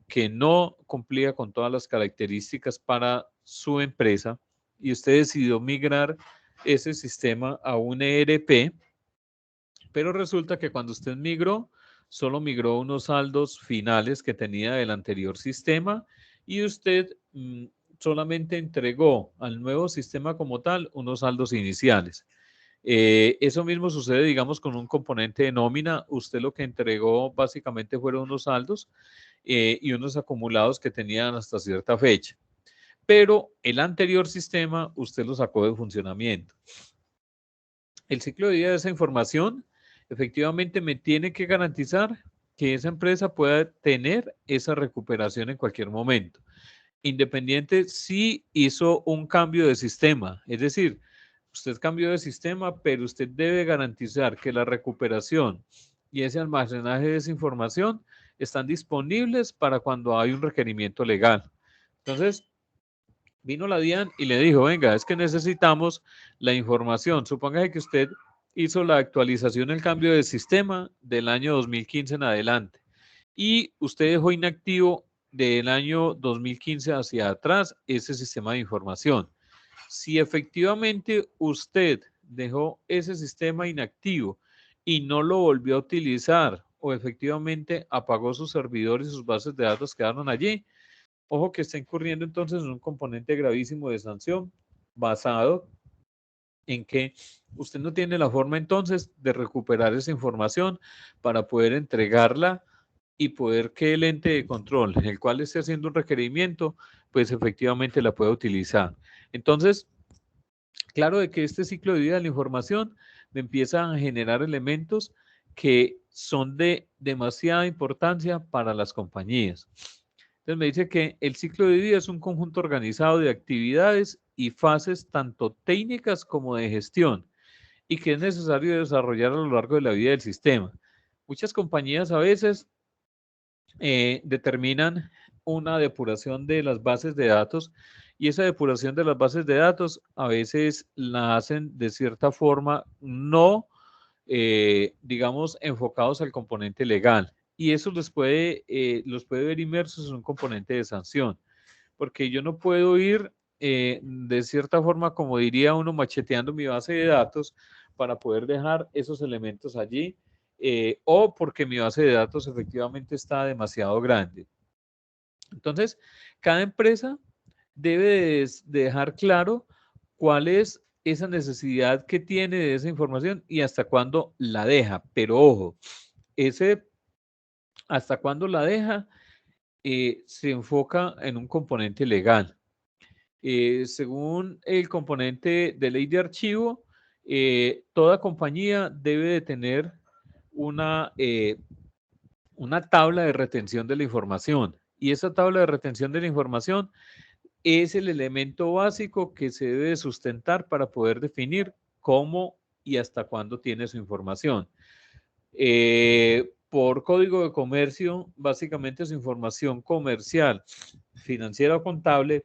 que no cumplía con todas las características para su empresa y usted decidió migrar ese sistema a un ERP, pero resulta que cuando usted migró, solo migró unos saldos finales que tenía del anterior sistema y usted solamente entregó al nuevo sistema como tal unos saldos iniciales. Eso mismo sucede, digamos, con un componente de nómina. Usted lo que entregó básicamente fueron unos saldos y unos acumulados que tenían hasta cierta fecha. Pero el anterior sistema usted lo sacó de funcionamiento. El ciclo de vida de esa información efectivamente me tiene que garantizar que esa empresa pueda tener esa recuperación en cualquier momento, independiente si hizo un cambio de sistema. Es decir, usted cambió de sistema, pero usted debe garantizar que la recuperación y ese almacenaje de esa información están disponibles para cuando hay un requerimiento legal. Entonces, vino la DIAN y le dijo, venga, es que necesitamos la información. Supóngase que usted hizo la actualización, el cambio de sistema del año 2015 en adelante y usted dejó inactivo del año 2015 hacia atrás ese sistema de información. Si efectivamente usted dejó ese sistema inactivo y no lo volvió a utilizar o efectivamente apagó sus servidores y sus bases de datos quedaron allí, ojo que está incurriendo entonces en un componente gravísimo de sanción basado en que usted no tiene la forma entonces de recuperar esa información para poder entregarla y poder que el ente de control, el cual esté haciendo un requerimiento, pues efectivamente la pueda utilizar. Entonces, claro de que este ciclo de vida de la información me empieza a generar elementos que son de demasiada importancia para las compañías. Entonces me dice que el ciclo de vida es un conjunto organizado de actividades y fases tanto técnicas como de gestión y que es necesario desarrollar a lo largo de la vida del sistema. Muchas compañías a veces determinan una depuración de las bases de datos, y esa depuración de las bases de datos a veces la hacen de cierta forma no, digamos, enfocados al componente legal, y eso los puede ver inmersos en un componente de sanción, porque yo no puedo ir de cierta forma, como diría uno, macheteando mi base de datos para poder dejar esos elementos allí, o porque mi base de datos efectivamente está demasiado grande. Entonces, cada empresa debe de dejar claro cuál es esa necesidad que tiene de esa información y hasta cuándo la deja. Pero ojo, ese hasta cuándo la deja se enfoca en un componente legal. Según el componente de ley de archivo, toda compañía debe de tener una tabla de retención de la información. Y esa tabla de retención de la información es el elemento básico que se debe sustentar para poder definir cómo y hasta cuándo tiene su información. Por código de comercio, básicamente su información comercial, financiera o contable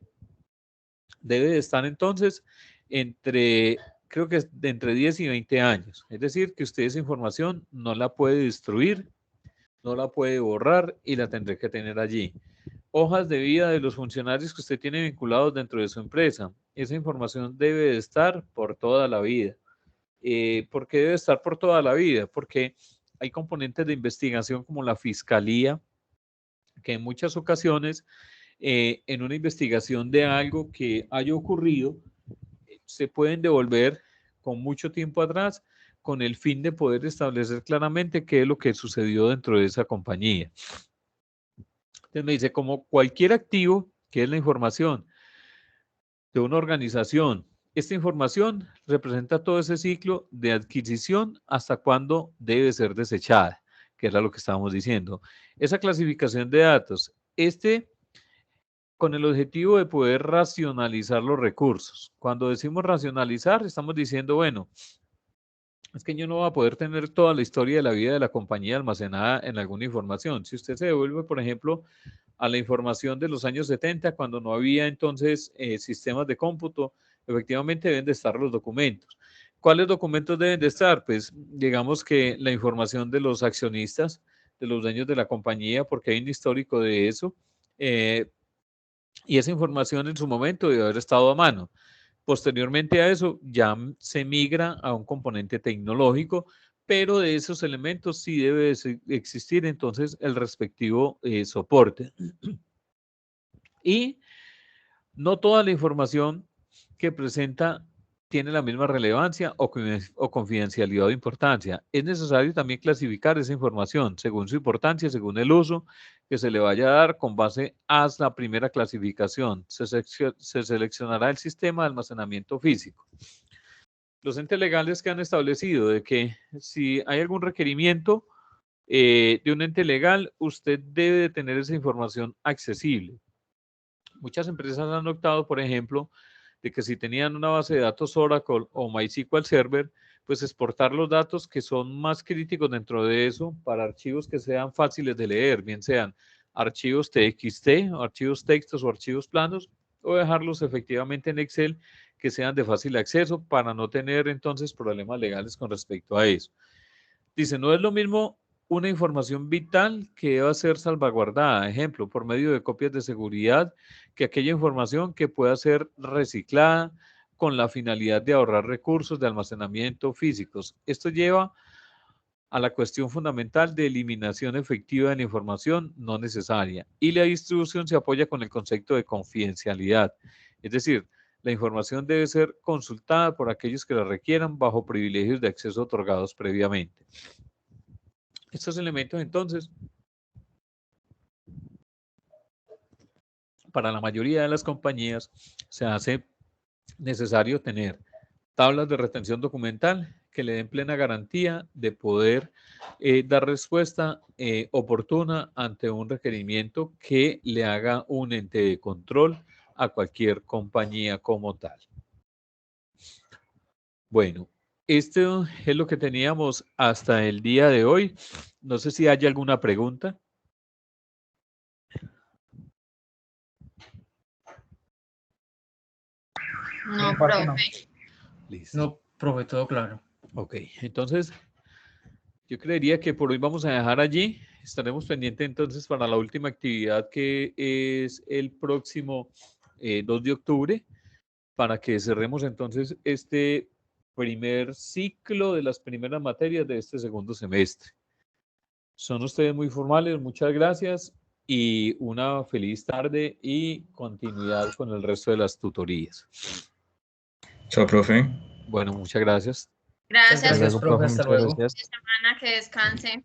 debe de estar entonces creo que es de entre 10 y 20 años. Es decir, que usted esa información no la puede destruir, no la puede borrar y la tendré que tener allí. Hojas de vida de los funcionarios que usted tiene vinculados dentro de su empresa. Esa información debe de estar por toda la vida. ¿Por qué debe estar por toda la vida? Porque hay componentes de investigación como la fiscalía, que en muchas ocasiones, en una investigación de algo que haya ocurrido, se pueden devolver con mucho tiempo atrás con el fin de poder establecer claramente qué es lo que sucedió dentro de esa compañía. Entonces me dice, como cualquier activo, que es la información de una organización, esta información representa todo ese ciclo de adquisición hasta cuándo debe ser desechada, que era lo que estábamos diciendo. Esa clasificación de datos, con el objetivo de poder racionalizar los recursos. Cuando decimos racionalizar, estamos diciendo, bueno, es que yo no voy a poder tener toda la historia de la vida de la compañía almacenada en alguna información. Si usted se devuelve, por ejemplo, a la información de los años 70, cuando no había entonces sistemas de cómputo, efectivamente deben de estar los documentos. ¿Cuáles documentos deben de estar? Pues digamos que la información de los accionistas, de los dueños de la compañía, porque hay un histórico de eso, y esa información en su momento debe haber estado a mano. Posteriormente a eso ya se migra a un componente tecnológico, pero de esos elementos sí debe existir entonces el respectivo soporte. Y no toda la información que presenta tiene la misma relevancia o confidencialidad o importancia. Es necesario también clasificar esa información según su importancia, según el uso que se le vaya a dar con base a la primera clasificación. Se seleccionará el sistema de almacenamiento físico. Los entes legales que han establecido de que si hay algún requerimiento de un ente legal, usted debe de tener esa información accesible. Muchas empresas han optado, por ejemplo, de que si tenían una base de datos Oracle o MySQL Server, pues exportar los datos que son más críticos dentro de eso para archivos que sean fáciles de leer, bien sean archivos TXT, archivos textos o archivos planos, o dejarlos efectivamente en Excel que sean de fácil acceso para no tener entonces problemas legales con respecto a eso. Dice, no es lo mismo una información vital que deba ser salvaguardada, ejemplo, por medio de copias de seguridad, que aquella información que pueda ser reciclada con la finalidad de ahorrar recursos de almacenamiento físicos. Esto lleva a la cuestión fundamental de eliminación efectiva de la información no necesaria, y la distribución se apoya con el concepto de confidencialidad, es decir, la información debe ser consultada por aquellos que la requieran bajo privilegios de acceso otorgados previamente. Estos elementos, entonces, para la mayoría de las compañías se hace necesario tener tablas de retención documental que le den plena garantía de poder dar respuesta oportuna ante un requerimiento que le haga un ente de control a cualquier compañía como tal. Bueno, esto es lo que teníamos hasta el día de hoy. No sé si hay alguna pregunta. No, Mi parte no. profe. Listo. No, profe, todo claro. Ok, entonces yo creería que por hoy vamos a dejar allí. Estaremos pendientes entonces para la última actividad que es el próximo 2 de octubre para que cerremos entonces este primer ciclo de las primeras materias de este segundo semestre. Son ustedes muy formales, muchas gracias y una feliz tarde y continuidad con el resto de las tutorías. Chao, profe. Bueno, muchas gracias. Muchas Gracias, gracias, luego, profe. profe, Hasta muchas luego. gracias. semana, que descanse.